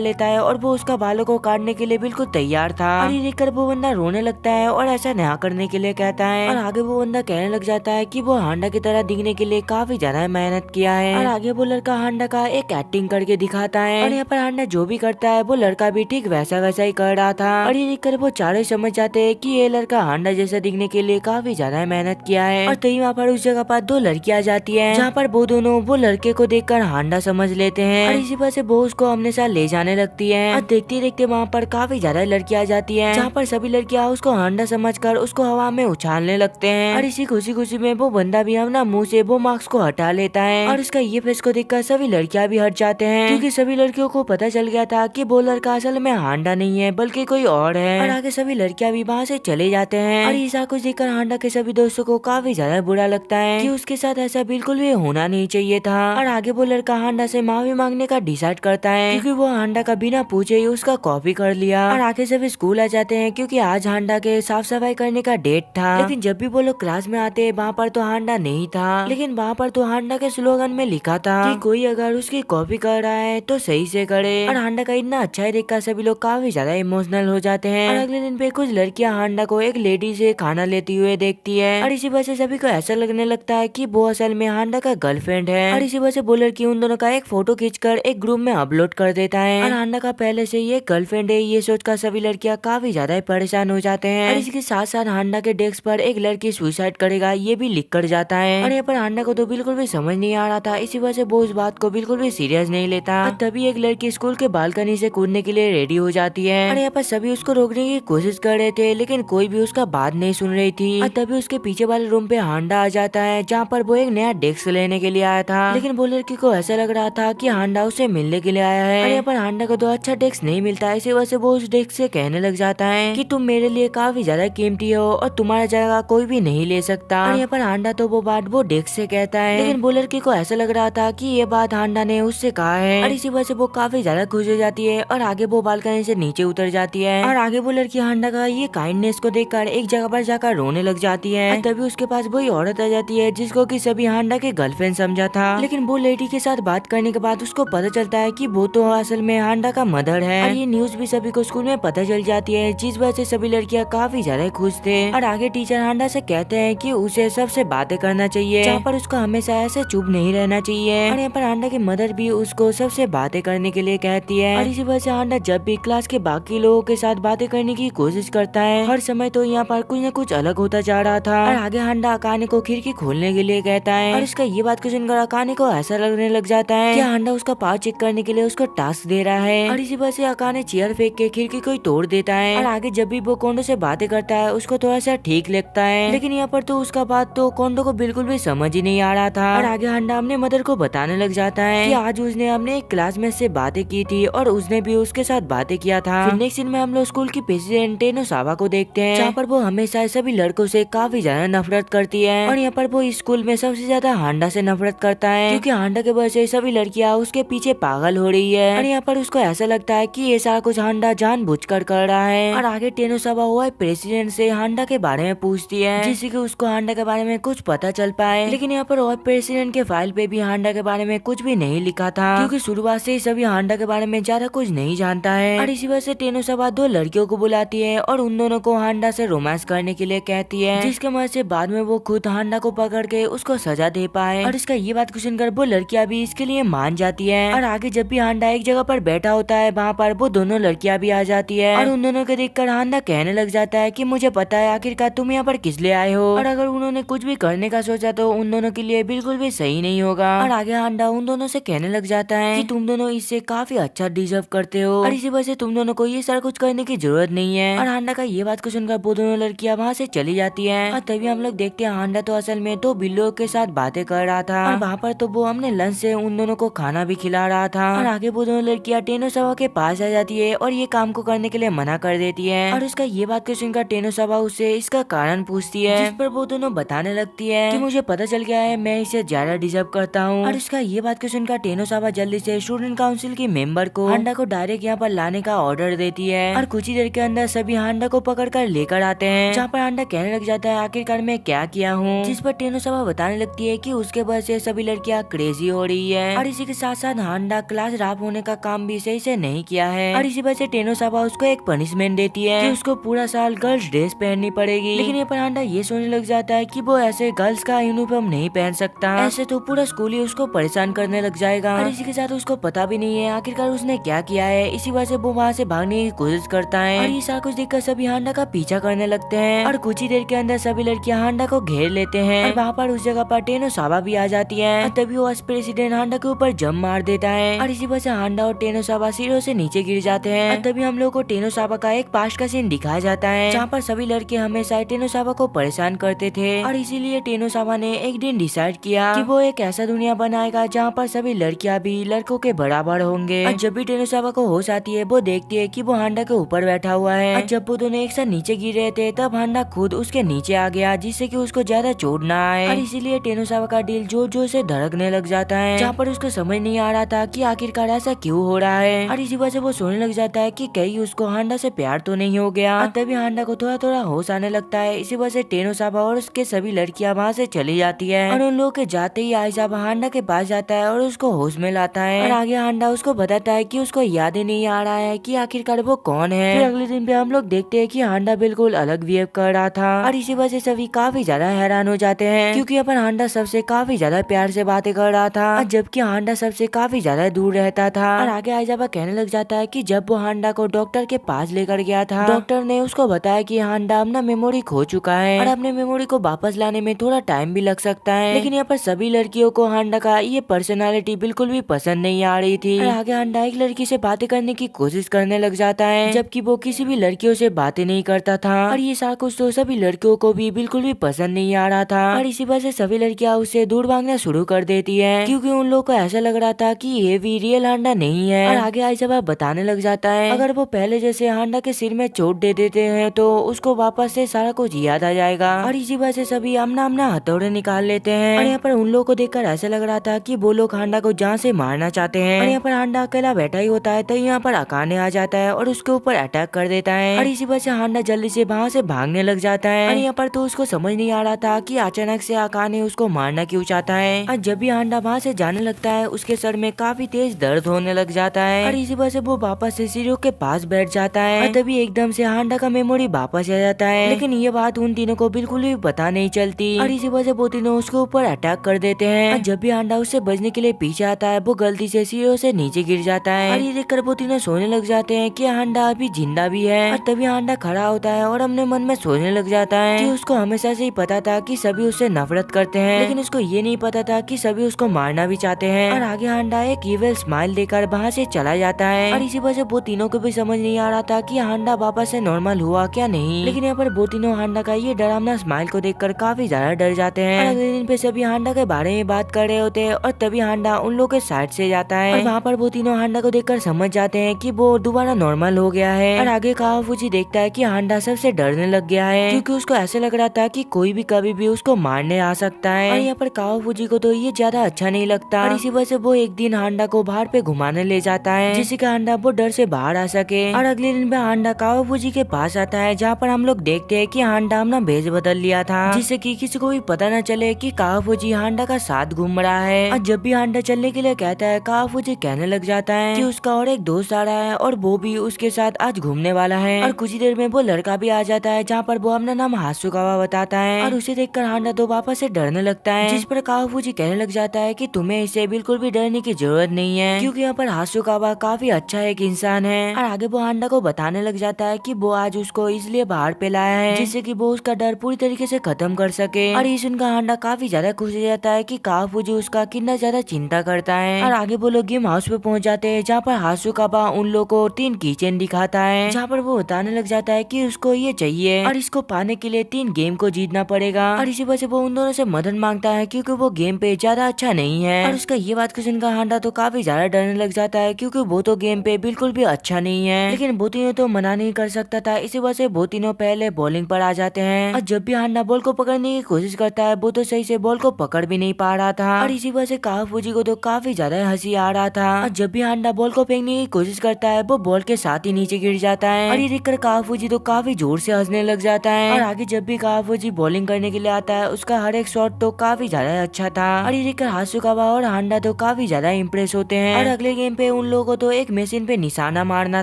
लेता है और वो उसका बालों को काटने के लिए बिल्कुल तैयार था। और ये देखकर वो बंदा रोने लगता है और ऐसा ना करने के लिए कहता है। और आगे वो बंदा कहने लग जाता है कि वो हांडा की तरह दिखने के लिए काफी ज्यादा मेहनत किया है। और आगे वो लड़का हांडा का एक एक्टिंग करके दिखाता है। और यहाँ पर हांडा जो भी करता है वो लड़का भी ठीक वैसा वैसा ही कर रहा था। और ये देखकर वो चारों समझ जाते हैं कि ये लड़का हांडा जैसा दिखने के लिए काफी ज्यादा मेहनत किया है। और तभी वहाँ पर उस जगह पर दो लड़कियां जाती है, जहाँ पर वो दोनों वो लड़के को देखकर हांडा समझ लेते हैं। और इसी वजह से वो उसको अपने साथ ले जाने लगती है। और देखते देखते वहाँ पर काफी ज्यादा लड़कियां आ जाती है, जहाँ पर सभी लड़कियां उसको हांडा समझकर उसको हवा में उछालने लगते हैं। और इसी खुशी खुशी में वो बंदा भी अपना मुंह से वो मास्क को हटा लेता है। और उसका ये फेस को देखकर सभी लड़कियां भी हट जाते हैं, क्योंकि सभी लड़कियों को पता चल गया था कि वो लड़का असल में हांडा नहीं है बल्कि कोई और है। और आगे सभी लड़कियां भी वहाँ से चले जाते हैं। और ऐसा कुछ देखकर हांडा के सभी दोस्तों को काफी ज्यादा बुरा लगता है कि उसके साथ ऐसा बिल्कुल भी होना नहीं चाहिए था। और आगे वो लड़का हांडा से माफी मांगने का डिसाइड करता है, क्योंकि वो हांडा का बिना पूछे ही उसका कॉपी कर लिया। और आगे सभी स्कूल आ जाते हैं, क्योंकि आज हांडा के साफ सफाई करने का डेट था। लेकिन जब भी वो लोग क्लास में आते वहाँ पर तो हांडा नहीं था, लेकिन वहाँ पर तो हांडा के स्लोगन में लिखा था कि कोई अगर उसकी कॉपी कर रहा है तो सही से करे। और हांडा का इतना अच्छा ही देखकर सभी लोग काफी ज्यादा इमोशनल हो जाते हैं। और अगले दिन पे कुछ लड़कियां हांडा को एक लेडी से खाना लेती हुए देखती है। और इसी वजह से सभी को ऐसा लगने लगता है कि वो असल में हांडा का गर्लफ्रेंड है। और इसी वजह से वो लड़की उन दोनों का एक फोटो खींचकर एक ग्रुप में अपलोड कर देता है। और हांडा का पहले से ये गर्लफ्रेंड है ये सोचकर सभी लड़कियां काफी ज्यादा परेशान हो जाते हैं। और इसके साथ साथ हांडा के डेस्क पर एक लड़की सुसाइड करेगा ये भी लिख कर जाता है। और यहाँ पर हांडा को तो बिल्कुल भी समझ नहीं आ रहा था, इसी वजह से वो उस बात को बिल्कुल भी सीरियस नहीं लेता। और तभी एक लड़की स्कूल के बालकनी से कूदने के लिए रेडी हो जाती है। और यहाँ पर सभी उसको रोकने की कोशिश कर रहे थे, लेकिन कोई भी उसका बात नहीं सुन रही थी। और तभी उसके पीछे वाले रूम पे हांडा आ जाता है, जहाँ पर वो एक नया डेस्क लेने के लिए आया था। लेकिन वो लड़की को ऐसा लग रहा था कि हांडा उसे मिलने के लिए आया है। और यहाँ पर हांडा को तो अच्छा डेस्क नहीं मिलता, इसी वजह से वो उस डेस्क से कहने लग जाता है कि तुम मेरे लिए काफी ज्यादा कीमती हो और तुम्हारा जगह कोई भी नहीं ले सकता। और यहाँ पर हांडा तो वो बात वो डेस्क से कहता है, लेकिन वो लड़की को ऐसा लग रहा था कि ये बात हांडा ने उससे कहा है। और इसी वजह से वो काफी ज्यादा खुश हो जाती है और आगे वो बालकनी से नीचे उतर जाती है। और आगे वो लड़की हांडा का ये काइंडनेस को देखकर एक जगह पर जाकर रोने लग जाती है। तभी उसके पास वही औरत आ जाती है जिसको कि सभी हांडा के गर्लफ्रेंड समझा था। लेकिन वो लेडी के साथ बात करने के बाद उसको पता चलता है कि वो तो असल में हांडा का मदर है। और ये न्यूज भी सभी को स्कूल में पता चल जाती है, जिस वजह से सभी लड़कियां काफी ज्यादा खुश थे। और आगे टीचर हांडा से कहते हैं कि उसे सबसे बातें करना चाहिए, जहाँ पर उसको हमेशा ऐसे चुप नहीं रहना चाहिए। और यहाँ पर हांडा की मदर भी उसको सबसे बातें करने के लिए कहती है। और इसी वजह से हांडा जब भी क्लास के बाकी लोगों के साथ बातें करने की कोशिश करता है, हर समय तो यहाँ पर कुछ न कुछ अलग होता जा रहा था। और आगे हांडा अकाने को खिड़की खोलने के लिए कहता है। और इसका ये बात को सुनकर अकाने को ऐसा लगने लग जाता है कि हांडा उसका पाव चेक करने के लिए उसको टास्क दे रहा है। और इसी वजह से अकाने चेयर फेंक के खिड़की को तोड़ देता है। और आगे जब भी वो कोंडो से बातें करता है उसको थोड़ा सा ठीक लगता है, लेकिन यहाँ पर तो उसका बात तो कोंडो को बिल्कुल भी समझ ही नहीं आ रहा था। और आगे हांडा अपने मदर को बताने लग जाता है कि आज उसने अपने एक क्लासमेट से बातें की थी और उसने भी उसके साथ बातें किया था। फिर नेक्स्ट सीन में हम लोग स्कूल की प्रेसिडेंट टेनोसावा को देखते हैं, जहाँ पर वो हमेशा सभी लड़कों से काफी ज्यादा नफरत करती है। और यहाँ पर वो स्कूल में सबसे ज्यादा हांडा से नफरत करता है, क्योंकि हांडा के वजह से सभी लड़कियां उसके पीछे पागल हो रही है। और यहाँ पर उसको ऐसा लगता है कि ये सारा कुछ हांडा जानबूझकर कर रहा है। और आगे टेनोसावा हुआ प्रेसिडेंट से हांडा के बारे में पूछती है, जिससे कि उसको हांडा के बारे में कुछ पता चल पाए। लेकिन यहाँ पर प्रेसिडेंट के फाइल पे भी हांडा के बारे में कुछ भी नहीं लिखा था, क्योंकि शुरुआत से ही सभी हांडा के बारे में ज्यादा कुछ नहीं जानता है। और इसी वजह से टेनोसावा दो लड़कियों को बुलाती है और उन दोनों को हांडा से रोमांस करने के लिए कहती है, जिसके मदद से बाद में वो खुद हांडा को पकड़ के उसको सजा दे पाए। और इसका ये बात को सुनकर वो लड़कियां भी इसके लिए मान जाती है। और आगे जब भी हांडा एक जगह पर बैठा होता है वहाँ पर वो दोनों लड़कियां भी आ जाती है। और उन दोनों को देखकर हांडा कहने लग जाता है कि मुझे पता है आखिरकार तुम यहाँ पर किस लिए आए हो, और अगर उन्होंने कुछ भी करने का सोचा तो उन दोनों के लिए बिल्कुल भी सही नहीं होगा। और आगे हांडा उन दोनों से कहने लग जाता है कि तुम दोनों इससे काफी अच्छा डिजर्व करते हो और इसी वजह से तुम दोनों को ये सारा कुछ करने की जरूरत नहीं है। और हांडा का ये बात को सुनकर वो दोनों लड़कियां वहाँ से चली जाती हैं। और तभी हम लोग देखते हैं हांडा तो असल में दो बिल्लियों के साथ बातें कर रहा था, और वहाँ पर तो वो अपने लंच से उन दोनों को खाना भी खिला रहा था। और आगे वो दोनों लड़कियां टेनोसावा के पास आ जाती है और ये काम को करने के लिए मना कर देती है। और उसका ये बात को सुनकर टेनोसावा उससे इसका कारण पूछती है, जिस पर वो दोनों बताने लगती है कि मुझे पता चल गया है मैं इसे ज्यादा डिजर्व करता हूँ। और इसका ये बात को सुनकर टेनोसावा जल्दी से स्टूडेंट काउंसिल के मेंबर को हांडा को डायरेक्ट यहाँ पर लाने का ऑर्डर देती है। और कुछ ही देर के अंदर सभी हांडा को पकड़ कर लेकर आते हैं, जहाँ पर हांडा कहने लग जाता है आखिरकार मैं क्या किया हूँ, जिस पर टेनोसावा बताने लगती है कि उसके वजह से से सभी लड़कियां क्रेजी हो रही है। और इसी के साथ साथ हांडा क्लास ड्रॉप होने का काम भी सही से नहीं किया है और इसी वजह से टेनोसाबा उसको एक पनिशमेंट देती है कि उसको पूरा साल गर्ल्स ड्रेस पहननी पड़ेगी। लेकिन ये पर हांडा ये सोचने लग जाता है कि वो ऐसे गर्ल्स का यूनिफॉर्म नहीं पहन सकता, ऐसे तो पूरा स्कूल ही उसको परेशान करने लग जाएगा। और इसी के साथ उसको पता भी नहीं है आखिरकार उसने क्या किया है। इसी वजह से वो वहाँ से भागने की कोशिश करता है और ये सारा कुछ देखकर सभी हांडा का पीछा करने लगते हैं और कुछ ही देर के अंदर सभी लड़कियां हांडा को घेर लेते हैं और वहाँ पर उस जगह पर टेनोसाबा भी आ जाती है और तभी वो प्रेसिडेंट हांडा के ऊपर जम मार देता है और इसी वजह से हांडा और टेनोसाबा सीढ़ियों से नीचे गिर जाते हैं। और तभी हम लोग को टेनोसाबा का एक पास्ट का सीन दिखाया जाता है जहाँ पर सभी लड़के हमेशा टेनोसाबा को परेशान करते थे और इसीलिए टेनोसाबा ने एक दिन डिसाइड किया कि वो एक ऐसा दुनिया बनाएगा जहाँ पर सभी लड़कियां भी लड़कों के बराबर होंगे। और जब भी टेनोसाबा को होश आती है वो देखती है कि वो हांडा के ऊपर बैठा हुआ है और जब वो दोनों एक साथ नीचे गिर रहे थे तब हांडा खुद उसके नीचे आ गया जिससे कि उसको ज्यादा चोट ना आए और इसीलिए टेनोसाबा का दिल जोर जोर से धड़कने लग जाता है जहाँ पर उसको समझ नहीं आ रहा था कि आखिरकार ऐसा क्यों हो रहा है। और इसी वजह से वो सोचने लग जाता है कि कहीं उसको हांडा से प्यार तो नहीं हो गया। और तभी हांडा को थोड़ा थोड़ा होश आने लगता है। इसी वजह से टेनोसाबा और उसके सभी लड़कियां वहाँ से चली जाती है और उन लोगों के जाते ही आइजाबा हांडा के पास जाता है और उसको होश में लाता है और आगे हांडा उसको बताता है कि उसको याद ही नहीं आ रहा है कि आखिरकार वो कौन है। फिर अगले दिन पे हम लोग देखते हैं कि हांडा बिल्कुल अलग बिहेव कर रहा था और इसी वजह से सभी काफी ज्यादा हैरान हो जाते हैं क्योंकि अपन हांडा सबसे काफी ज्यादा प्यार से बातें कर रहा था जबकि हांडा सबसे काफी ज्यादा दूर रहता था। और आगे आइजाबा कहने लग जाता है कि जब वो हांडा को डॉक्टर के पास लेकर गया था डॉक्टर ने उसको बताया कि हांडा अपना मेमोरी खो चुका है और अपने मेमोरी को वापस लाने में थोड़ा टाइम भी लग सकता है। लेकिन यहाँ पर सभी लड़कियों को हांडा का ये पर्सनालिटी बिल्कुल भी पसंद नहीं आ रही थी और आगे हांडा एक लड़की से बातें करने की कोशिश करने लग जाता है जबकि वो किसी भी लड़कियों से बातें नहीं करता था और ये सारा कुछ तो सभी लड़कियों को भी बिल्कुल भी पसंद नहीं आ रहा था और इसी वजह से सभी लड़कियां उससे दूर भागना शुरू कर देती है क्योंकि उन लोगों को ऐसा लग रहा था कि ये भी रियल हांडा नहीं है। और आगे आइजाबा बताने लग जाता है अगर वो पहले जैसे हांडा के सिर में चोट दे देते हैं तो उसको वापस से सारा कुछ याद आ जाएगा और इसी वजह से सभी अपना अपना हथौड़े निकाल लेते हैं। और यहाँ पर उन लोगों को देखकर ऐसा लग रहा था कि वो लोग हांडा को जान से मारना चाहते हैं और यहाँ पर हांडा अकेला बैठा ही होता है तो यहाँ पर अकाने आ जाता है और उसके ऊपर अटैक कर देता है और इसी वजह से हांडा जल्दी से वहाँ से भागने लग जाता है। और यहाँ पर तो उसको समझ नहीं आ रहा था कि अचानक से अकाने उसको मारना क्यों चाहता है। और जब भी हांडा वहाँ से जाने लगता है उसके सर में काफी तेज दर्द होने लग जाता है और इसी वजह से वो वापस से सीढ़ियों के पास बैठ जाता है और तभी एकदम से हांडा का मेमोरी वापस आ जाता है। लेकिन ये बात उन तीनों को बिल्कुल भी पता नहीं चलती और इसी वजह से वो तीनों उसके ऊपर अटैक कर देते हैं। और जब भी हांडा उससे बचने के लिए पीछे आता है वो गलती से सीढ़ियों से नीचे गिर जाता है और ये देखकर वो तीनों सोचने लग जाते हैं कि हांडा अभी जिंदा भी है। और तभी हांडा खड़ा होता है और अपने मन में सोचने लग जाता है कि उसको हमेशा से ही पता था कि सभी उससे नफरत करते हैं लेकिन उसको ये नहीं पता था कि सभी उसको मारना भी चाहते हैं। और आगे हांडा एक इविल स्माइल देकर वहाँ से चला जाता है और इसी वजह से वो तीनों को भी समझ नहीं आ रहा था कि हांडा वापस से नॉर्मल हुआ क्या नहीं। लेकिन यहाँ पर वो तीनों हांडा का ये डरावना स्माइल को देखकर काफी ज्यादा डर जाते हैं। और अगले दिन पे सभी हांडा के बारे में बात कर रहे होते हैं और तभी हांडा उन लोगों के साइड से जाता है और वहाँ पर वो तीनों हांडा को देखकर समझ जाते हैं कि वो दोबारा नॉर्मल हो गया है। और आगे कावाफूजी देखता है कि हांडा सबसे डरने लग गया है क्योंकि उसको ऐसा लग रहा था कि कोई भी कभी भी उसको मारने आ सकता है। और यहाँ पर कावाफूजी को तो ये ज्यादा अच्छा नहीं लगता और इसी वजह से वो एक दिन हांडा को बाहर पे घुमाने ले जाता है जिससे कि हांडा वो डर से बाहर आ सके। और अगले दिन पे हांडा कावाफूजी के पास आता है जहाँ पर हम लोग देखते हैं कि हांडा अपना भेष बदल लिया था जिससे कि किसी को भी पता न चले कि कावाफूजी हांडा का साथ घूम रहा है। और जब भी हांडा चलने के लिए कहता है कावाफूजी कहने लग जाता है कि उसका और एक दोस्त आ रहा है और वो भी उसके साथ आज घूमने वाला है। और कुछ ही देर में वो लड़का भी आ जाता है जहाँ पर वो अपना नाम हासुकावा बताता है और उसे देखकर हांडा तो वापस से डरने लगता है जिस पर कावाफूजी कहने लग जाता है कि तुम्हें इससे बिल्कुल भी डरने की जरूरत नहीं है क्योंकि यहाँ पर हासुकावा काफी अच्छा एक इंसान है। और आगे वो हांडा को बताने लग जाता है कि वो आज उसको इसलिए बाहर पे लाया है जिससे कि वो उसका डर पूरी तरीके से खत्म कर सके। और ये सुनकर हांडा काफी ज्यादा खुश हो जाता है कि कावाफूजी उसका कितना ज्यादा चिंता करता है। और आगे वो लोग गेम हाउस पे पहुंच जाते हैं जहाँ पर हासुकावा उन लोग को 3 कीचेन दिखाता है जहाँ पर वो बताने लग जाता है कि उसको ये चाहिए और इसको पाने के लिए 3 गेम को जीतना पड़ेगा। और इसी वजह से वो उन दोनों से मदद मांगता है क्योंकि वो गेम पे ज्यादा अच्छा नहीं है। और उसका ये बात को सुनकर हांडा तो काफी ज्यादा डरने लग जाता है क्योंकि वो तो गेम पे बिल्कुल भी अच्छा नहीं है। लेकिन वो तीनों तो मना नहीं कर सकता था इसी वजह से वो तीनों पहले बॉलिंग पर आ जाते हैं। और जब भी हांडा बॉल को पकड़ने की कोशिश करता है वो तो सही से बॉल को पकड़ भी नहीं पा रहा था और इसी वजह से कावाफूजी को तो काफी ज्यादा हंसी आ रहा था। और जब भी हांडा बॉल को फेंकने की कोशिश करता है वो बॉल के साथ ही नीचे गिर जाता है और ये देखकर कावाफूजी तो काफी जोर से हंसने लग जाता है। और आगे जब भी कावाफूजी बॉलिंग करने के लिए आता है उसका हर एक शॉट तो काफी ज्यादा अच्छा रखा था। और ये देखकर हासुकावा और हांडा तो काफी ज्यादा इम्प्रेस होते हैं और अगले गेम पे उन लोगों को तो एक मशीन पे निशाना मारना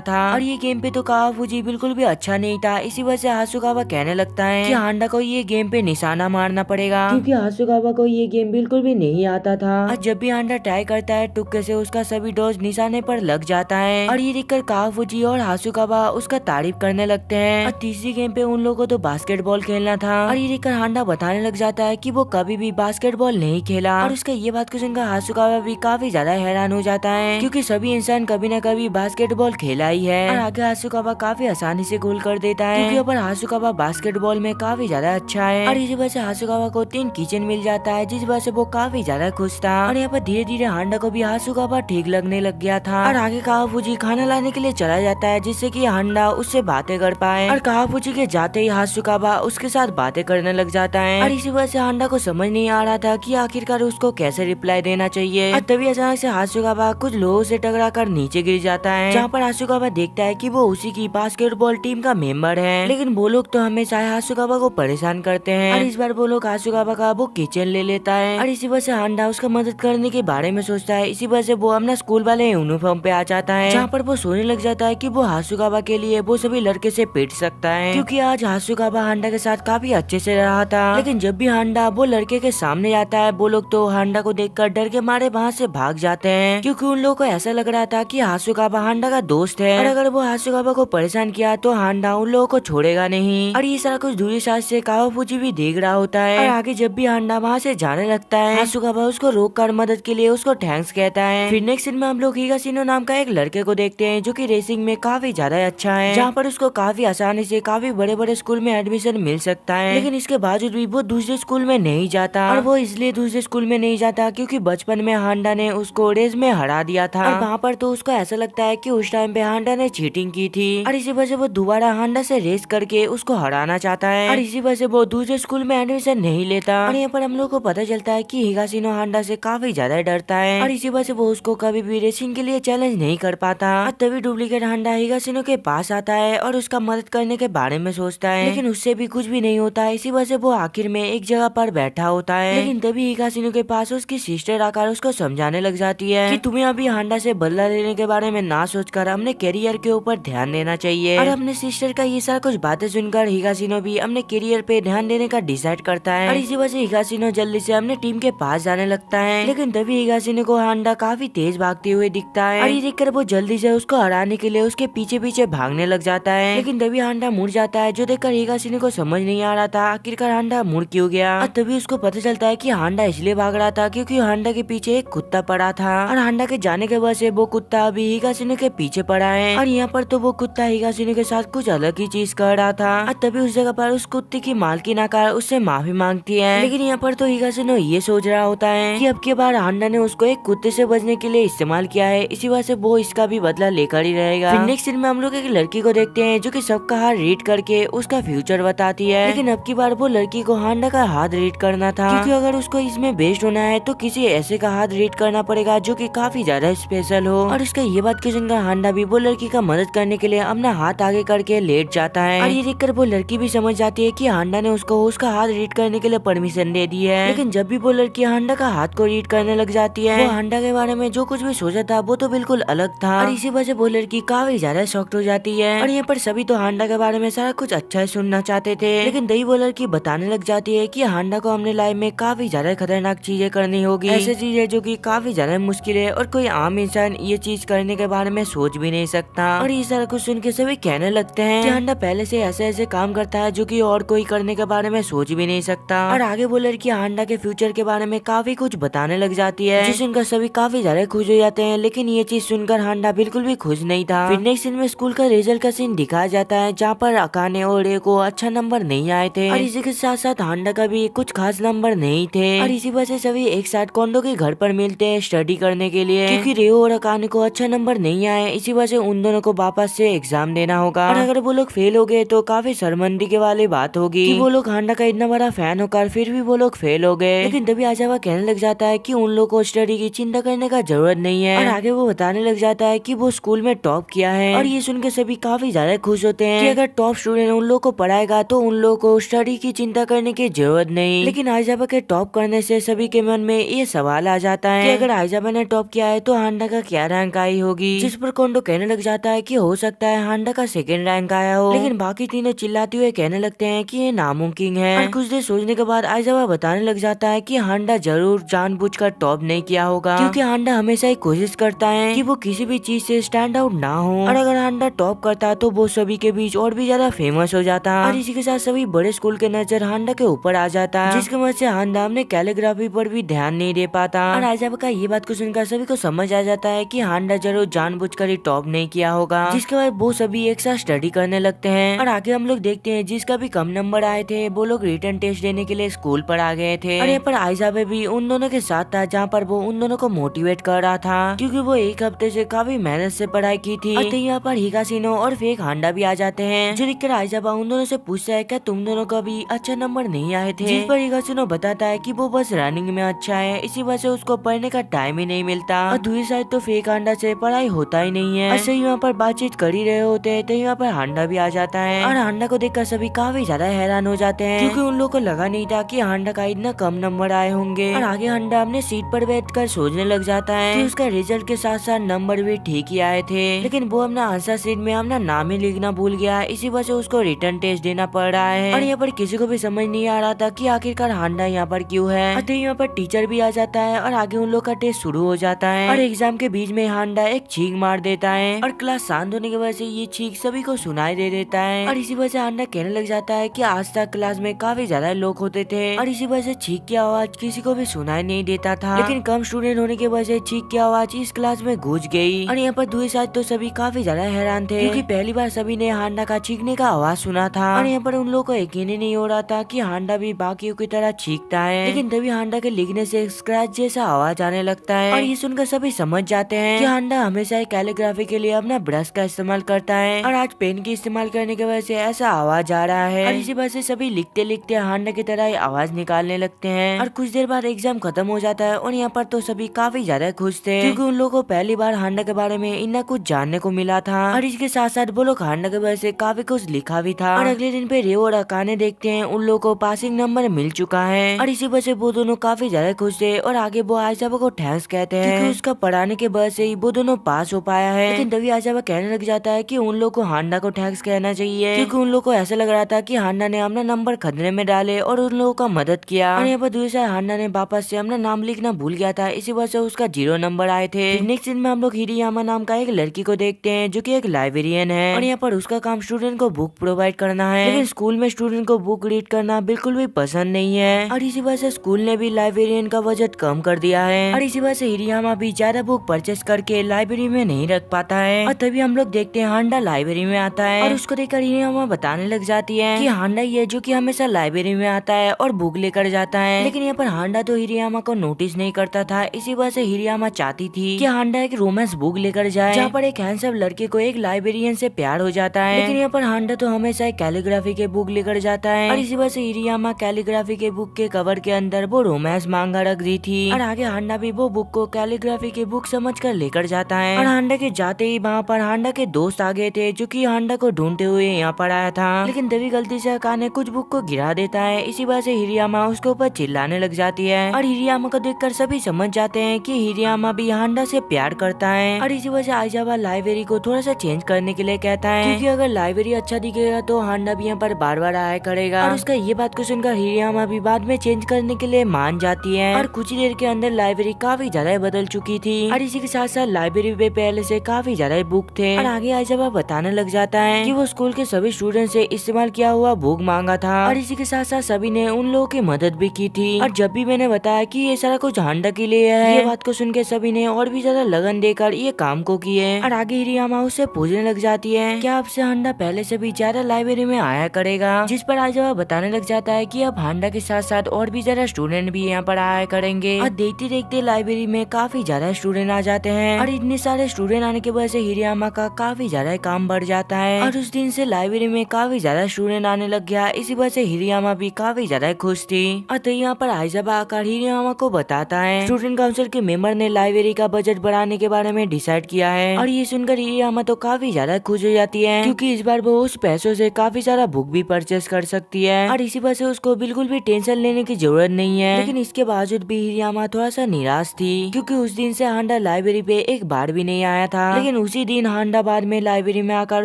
था और ये गेम पे तो कावाफुजी बिल्कुल भी अच्छा नहीं था। इसी वजह से हासुकावा कहने लगता है कि हांडा को ये गेम पे निशाना मारना पड़ेगा, क्योंकि हासुकावा को ये गेम बिल्कुल भी नहीं आता था। और जब भी हांडा ट्राई करता है टुक्के से उसका सभी डॉज निशाने पर लग जाता है और ये देखकर कावाफुजी और हासुकावा उसका तारीफ करने लगते हैं। और तीसरी गेम पे उन लोगों को तो बास्केटबॉल खेलना था और ये देखकर हांडा बताने लग जाता है कि वो कभी भी बास्केटबॉल नहीं खेला और उसका ये बात को सुनकर हासुकावा भी काफी ज्यादा हैरान हो जाता है, क्योंकि सभी इंसान कभी न कभी बास्केटबॉल खेला ही है। और आगे हासुकावा काफी आसानी से गोल कर देता है, क्योंकि ऊपर हासुकावा बास्केटबॉल में काफी ज्यादा अच्छा है। और इसी वजह से हासुकावा को 3 किचन मिल जाता है, जिस वजह से वो काफी ज्यादा खुश था। और यहाँ पर धीरे धीरे हांडा को भी हासुकावा ठीक लगने लग गया था और आगे कावाफुजी खाना लाने के लिए चला जाता है, जिससे कि हांडा उससे बातें कर पाए। और कावाफुजी के जाते ही हासुकावा उसके साथ बातें करने लग जाता है और इसी वजह से हांडा को समझ नहीं आ रहा था कि आखिरकार उसको कैसे रिप्लाई देना चाहिए। और तभी अचानक से हासुकावा कुछ लोगों से टकरा कर नीचे गिर जाता है, जहाँ पर हासुकावा देखता है कि वो उसी की बास्केटबॉल टीम का मेंबर है। लेकिन वो लोग तो हमेशा हासुकावा को परेशान करते हैं और इस बार वो लोग हासुकावा का वो किचन ले लेता है और इसी वजह से हांडा उसका मदद करने के बारे में सोचता है। इसी वजह से वो अपना स्कूल वाले यूनिफॉर्म पे आ जाता है, जहाँ पर वो सोचने लग जाता है कि वो हासुकावा के लिए वो सभी लड़के से पिट सकता है, क्योंकि आज हासुकावा हांडा के साथ काफी अच्छे से रहा था। लेकिन जब भी हांडा वो लड़के के सामने जाता है, वो लोग तो हांडा को देखकर डर के मारे वहाँ से भाग जाते हैं, क्योंकि उन लोगों को ऐसा लग रहा था कि हासुकावा हांडा का दोस्त है और अगर वो हासुकावा को परेशान किया तो हांडा उन लोगों को छोड़ेगा नहीं। और ये सारा कुछ दूरी साथ से कावाफुजी भी देख रहा होता है और आगे जब भी हांडा वहाँ से जाने लगता है, हासुकावा उसको रोककर मदद के लिए उसको थैंक्स कहता है। फिर नेक्स्ट सीन में हम लोग हिगाशिनो नाम का एक लड़के को देखते हैं, जो कि रेसिंग में काफी ज्यादा अच्छा है, जहाँ पर उसको काफी आसानी से काफी बड़े बड़े स्कूल में एडमिशन मिल सकता है। लेकिन इसके बावजूद भी वो दूसरे स्कूल में नहीं जाता और वो इसलिए दूसरे स्कूल में नहीं जाता क्योंकि बचपन में हांडा ने उसको रेस में हरा दिया था और वहाँ पर तो उसको ऐसा लगता है कि उस टाइम पे हांडा ने चीटिंग की थी और इसी वजह से वो दोबारा हांडा से रेस करके उसको हराना चाहता है और इसी वजह से वो दूसरे स्कूल में एडमिशन नहीं लेता। और यहाँ पर हम लोग को पता चलता है कि हिगाशिनो हांडा से काफी ज्यादा डरता है और इसी वजह से वो उसको कभी भी रेसिंग के लिए चैलेंज नहीं कर पाता। और तभी डुप्लीकेट हांडा हिगाशिनो के पास आता है और उसका मदद करने के बारे में सोचता है, लेकिन उससे भी कुछ भी नहीं होता। इसी वजह से वो आखिर में एक जगह पर बैठा होता है, लेकिन तभी हिगाशिनो के पास उसकी सिस्टर आकर उसको समझाने लग जाती है कि तुम्हें अभी हांडा से बदला लेने के बारे में ना सोचकर अपने करियर के ऊपर ध्यान देना चाहिए। और अपने सिस्टर का ये सारा कुछ बातें सुनकर हिगाशिनो भी अपने करियर पे ध्यान देने का डिसाइड करता है और इसी वजह से हिगाशिनो जल्दी से अपने टीम के पास जाने लगता है। लेकिन तभी हिगाशिनो को हांडा काफी तेज भागते हुए दिखता है और ये देखकर वो जल्दी से उसको हराने के लिए उसके पीछे पीछे भागने लग जाता है। लेकिन तभी हांडा मुड़ जाता है, जो देखकर हिगाशिनो को समझ नहीं आ रहा था आखिरकार हांडा मुड़ क्यों गया। और तभी उसको पता चलता है कि हांडा इसलिए भाग रहा था क्योंकि हांडा के पीछे एक कुत्ता पड़ा था और हांडा के जाने के वजह से वो कुत्ता अभी हिगाशिनो के पीछे पड़ा है और यहाँ पर तो वो कुत्ता हिगाशिनो के साथ कुछ अलग ही चीज कर रहा था। और तभी उस जगह पर उस कुत्ते की मालकिन आकर उससे माफी मांगती है, लेकिन यहाँ पर तो हिगाशिनो ये सोच रहा होता है कि अब की बार हांडा ने उसको एक कुत्ते से बचने के लिए इस्तेमाल किया है, इसी वजह से वो इसका भी बदला लेकर ही रहेगा। फिर नेक्स्ट सीन में हम लोग एक लड़की को देखते हैं जो कि सबका हाथ रीड करके उसका फ्यूचर बताती है, लेकिन अब की बार वो लड़की को हांडा का हाथ रीड करना था, क्योंकि अगर उसको इसमें बेस्ट होना है तो किसी ऐसे का हाथ रीड करना पड़ेगा जो कि काफी ज्यादा स्पेशल हो। और उसका ये बात की सुनकर हांडा भी वो लड़की का मदद करने के लिए अपना हाथ आगे करके लेट जाता है और ये देखकर वो लड़की भी समझ जाती है कि हांडा ने उसको उसका हाथ रीड करने के लिए परमिशन दे दी है। लेकिन जब भी वो लड़की हांडा का हाथ को रीड करने लग जाती है, वो हांडा के बारे में जो कुछ भी सोचा था वो तो बिल्कुल अलग था और इसी वजह वो लड़की काफी ज्यादा शॉक्ड हो जाती है। और यहाँ पर सभी तो हांडा के बारे में सारा कुछ अच्छा ही सुनना चाहते थे, लेकिन दही वो लड़की बताने लग जाती है कि हांडा को अपने लाइफ में काफी ज्यादा खतरनाक चीजें करनी होगी, ऐसी चीजें जो कि काफी ज्यादा मुश्किल है और कोई आम इंसान ये चीज करने के बारे में सोच भी नहीं सकता। और ये सारा कुछ सुन के सभी कहने लगते हैं कि हांडा पहले से ऐसे ऐसे काम करता है जो कि और कोई करने के बारे में सोच भी नहीं सकता। और आगे वो लड़की हांडा के फ्यूचर के बारे में काफी कुछ बताने लग जाती है, जिस सुनकर सभी काफी ज्यादा खुश हो जाते हैं, लेकिन ये चीज सुनकर हांडा बिल्कुल भी खुश नहीं था। फिर नेक्स्ट सीन में स्कूल का रिजल्ट का सीन दिखाया जाता है, जहाँ पर अकाने और रे को अच्छा नंबर नहीं आए थे और इसी के साथ साथ हांडा का भी कुछ खास नंबर नहीं थे और इसी वजह से सभी एक साथ कोंडो के घर पर मिलते हैं स्टडी करने के लिए, क्योंकि रेओ और अकाने को अच्छा नंबर नहीं आए, इसी वजह से उन दोनों को वापस से एग्जाम देना होगा और अगर वो लोग फेल हो गए तो काफी शर्मिंदगी के वाली बात होगी कि वो लोग हांडा का इतना बड़ा फैन होकर फिर भी वो लोग फेल हो गए। लेकिन तभी आजावा कहने लग जाता है कि उन लोग को स्टडी की चिंता करने का जरूरत नहीं है और आगे वो बताने लग जाता है कि वो स्कूल में टॉप किया है और ये सुन के सभी काफी ज्यादा खुश होते हैं कि अगर टॉप स्टूडेंट उन लोग को पढ़ाएगा तो उन लोग को स्टडी की चिंता करने की जरूरत नहीं। लेकिन आजावा के टॉप करने पढ़ने से सभी के मन में ये सवाल आ जाता है कि अगर आइजाबा ने टॉप किया है तो हांडा का क्या रैंक आई होगी, जिस पर कोंडो कहने लग जाता है कि हो सकता है हांडा का सेकंड रैंक आया हो, लेकिन बाकी तीनों चिल्लाते हुए कहने लगते हैं कि ये नामुमकिन है। और कुछ देर सोचने के बाद आइजाबा बताने लग जाता है कि हांडा जरूर जानबूझकर टॉप नहीं किया होगा, क्योंकि हांडा हमेशा ही कोशिश करता है कि वो किसी भी चीज से स्टैंड आउट ना हो, और अगर हांडा टॉप करता तो वो सभी के बीच और भी ज्यादा फेमस हो जाता। और इसी के साथ सभी बड़े स्कूल के नजर हांडा के ऊपर आ जाता, जिसकी वजह से हांडा अपने कैलीग्राफी पर भी ध्यान नहीं दे पाता। और आइजाबा का ये बात को सुनकर सभी को समझ आ जाता है कि हांडा जरूर जानबूझकर ही टॉप नहीं किया होगा, जिसके बाद वो सभी एक साथ स्टडी करने लगते हैं। और आगे हम लोग देखते हैं जिसका भी कम नंबर आए थे वो लोग रिटर्न टेस्ट देने के लिए स्कूल पर आ गए थे, और यहाँ पर आइजाबा भी उन दोनों के साथ था, जहाँ पर वो उन दोनों को मोटिवेट कर रहा था, क्योंकि वो एक हफ्ते से काफी मेहनत से पढ़ाई की थी। और यहाँ पर हिगाशिनो और फेक हांडा भी आ जाते हैं, जो देखकर आइजाबा उन दोनों से पूछता है क्या तुम दोनों का भी अच्छा नंबर नहीं आए थे, जिस पर हिगाशिनो बताता है कि वो बस रनिंग में अच्छा है, इसी वजह से उसको पढ़ने का टाइम ही नहीं मिलता। और दूसरी साइड तो फेक हांडा से पढ़ाई होता ही नहीं है। ऐसे ही यहाँ पर बातचीत कर ही रहे होते हैं तो यहाँ पर हांडा भी आ जाता है, और हांडा को देखकर सभी काफी ज्यादा हैरान हो जाते हैं, क्योंकि उन लोगों को लगा नहीं था कि हांडा का इतना कम नंबर आए होंगे। और आगे हांडा अपने सीट पर बैठकर सोचने लग जाता है कि उसका रिजल्ट के साथ साथ नंबर भी ठीक ही आए थे, लेकिन वो अपना आंसर शीट में अपना नाम ही लिखना भूल गया, इसी वजह से उसको रिटर्न टेस्ट देना पड़ रहा है। और यहाँ पर किसी को भी समझ नहीं आ रहा था कि आखिरकार हांडा यहाँ पर क्यों है। तो यहाँ पर टीचर भी आ जाता है और आगे उन लोग का टेस्ट शुरू हो जाता है, और एग्जाम के बीच में हांडा एक छींक मार देता है, और क्लास शांत होने की वजह से ये छींक सभी को सुनाई दे देता है। और इसी वजह से हांडा कहने लग जाता है कि आज तक क्लास में काफी ज्यादा लोग होते थे, और इसी वजह से छींक की आवाज किसी को भी सुनाई नहीं देता था, लेकिन कम स्टूडेंट होने की वजह से छींक की आवाज इस क्लास में गूंज गई। और यहाँ पर दूसरी साइड तो सभी काफी ज्यादा हैरान थे, क्योंकि पहली बार सभी ने हांडा का छींकने का आवाज सुना था, और यहाँ पर उन लोगों को यकीन ही नहीं हो रहा था कि हांडा भी बाकियों की तरह छींकता है। लेकिन तभी हांडा के लिखने से स्क्रैच जैसा आवाज आने लगता है, और ये सुनकर सभी समझ जाते हैं कि हांडा हमेशा कैलीग्राफी के लिए अपना ब्रश का इस्तेमाल करता है, और आज पेन की इस्तेमाल करने की वजह से ऐसा आवाज आ रहा है। और इसी वजह से सभी लिखते लिखते हांडा की तरह आवाज निकालने लगते हैं। और कुछ देर बाद एग्जाम खत्म हो जाता है, और यहाँ पर तो सभी काफी ज्यादा खुश थे, क्योंकि उन लोगों को पहली बार हांडा के बारे में इतना कुछ जानने को मिला था। और इसके साथ साथ वो लोग हांडा के वजह से काफी कुछ लिखा भी था। और अगले दिन पे रियो और अकाने देखते हैं उन लोगों को पासिंग नंबर मिल चुका है, और इसी वजह से वो दोनों काफी ज्यादा खुश थे, और आगे वो आइजाबा को थैंक्स कहते हैं, क्योंकि उसका पढ़ाने के वजह से ही वो दोनों पास हो पाया है। लेकिन तभी आइजाबा कहने लग जाता है कि उन लोग को हांडा को थैंक्स कहना चाहिए, क्योंकि उन लोग को ऐसा लग रहा था कि हांडा ने अपना नंबर खतरे में डाले और उन लोगों का मदद किया। और यहाँ पर दूसरी साइड हांडा ने वापस से अपना नाम लिखना भूल गया था, इसी वजह से उसका 0 नंबर आए थे। नेक्स्ट सीन में हम लोग हिरियामा नाम का एक लड़की को देखते हैं, जो कि एक लाइब्रेरियन है, और यहाँ पर उसका काम स्टूडेंट को बुक प्रोवाइड करना है, लेकिन स्कूल में स्टूडेंट को बुक रीड करना बिल्कुल भी पसंद नहीं है, और इसी वजह से स्कूल ने भी लाइब्रेरियन का बजट कम कर दिया है, और इसी वजह से हिरियामा भी ज्यादा बुक परचेस करके लाइब्रेरी में नहीं रख पाता है। और तभी हम लोग देखते हैं हांडा लाइब्रेरी में आता है, और उसको देखकर हिरियामा बताने लग जाती है कि हांडा ही है जो कि हमेशा लाइब्रेरी में आता है और बुक लेकर जाता है। लेकिन यहाँ पर हांडा तो हिरियामा को नोटिस नहीं करता था, इसी वजह से हिरियामा चाहती थी कि हांडा एक रोमांस बुक लेकर जाए, जहाँ पर एक हैंडसम लड़के को एक लाइब्रेरियन से प्यार हो जाता है। लेकिन यहाँ पर हांडा तो हमेशा कैलीग्राफी के बुक लेकर जाता है, और इसी वजह से हिरियामा कैलीग्राफी के बुक के कवर के अंदर वो रोमांस मांगा रख दी थी, और आगे हांडा भी वो बुक को कैलीग्राफी के बुक समझकर लेकर जाता है। और हांडा के जाते ही वहाँ पर हांडा के दोस्त आ गए थे, जो कि हांडा को ढूंढते हुए यहाँ पर आया था, लेकिन तभी गलती से अकाने कुछ बुक को गिरा देता है, इसी वजह से हिरियामा उसके ऊपर चिल्लाने लग जाती है। और हिरियामा को देखकर सभी समझ जाते हैं कि हिरियामा भी हांडा से प्यार करता है, और इसी वजह से आइजाबा लाइब्रेरी को थोड़ा सा चेंज करने के लिए कहता है, क्योंकि अगर लाइब्रेरी अच्छा दिखेगा तो हांडा भी यहाँ पर बार बार आया करेगा। और उसका ये बात को सुनकर हिरियामा भी बाद में चेंज करने के लिए मान जाती है, और कुछ ही देर के अंदर लाइब्रेरी काफी ज्यादा बदल चुकी थी, और इसी के साथ साथ लाइब्रेरी में पहले से काफी ज्यादा बुक थे। और आगे आइजाबा बताने लग जाता है कि वो स्कूल के सभी स्टूडेंट से इस्तेमाल किया हुआ बुक मांगा था, और इसी के साथ साथ सभी ने उन लोगों की मदद भी की थी। और जब भी मैंने बताया कि ये सारा कुछ हांडा के लिए है, ये बात को सुन के सभी ने और भी ज्यादा लगन देकर ये काम को किए। और आगे हिरियामा उससे पूछने लग जाती है कि आपसे हांडा पहले से भी ज्यादा लाइब्रेरी में आया करेगा, जिस पर आइजाबा बताने लग जाता है कि अब हांडा के साथ साथ और भी ज्यादा स्टूडेंट भी यहाँ पर आया करेंगे। और देखते देखते लाइब्रेरी में काफी ज्यादा स्टूडेंट आ जाते हैं, और इतने सारे स्टूडेंट आने की वजह से हिरियामा का काफी ज्यादा काम बढ़ जाता है, और उस दिन से लाइब्रेरी में काफी ज्यादा स्टूडेंट आने लग गया, इसी वजह से हिरियामा भी काफी ज्यादा खुश थी। और तो यहाँ पर आइजाबा आकर हिरियामा को बताता है स्टूडेंट काउंसिल के मेंबर ने लाइब्रेरी का बजट बढ़ाने के बारे में डिसाइड किया है, और ये सुनकर हिरियामा तो काफी ज्यादा खुश हो जाती है, क्योंकि इस बार वो उस पैसों से काफी सारा बुक भी परचेस कर सकती है, और इसी वजह से उसको बिल्कुल भी टेंशन लेने की जरूरत नहीं है। लेकिन इसके बावजूद भी हिरियामा थोड़ा सा निराश थी, क्योंकि उस दिन से हांडा लाइब्रेरी पे एक बार भी नहीं आया था। लेकिन उसी दिन हांडा बाद में लाइब्रेरी में आकर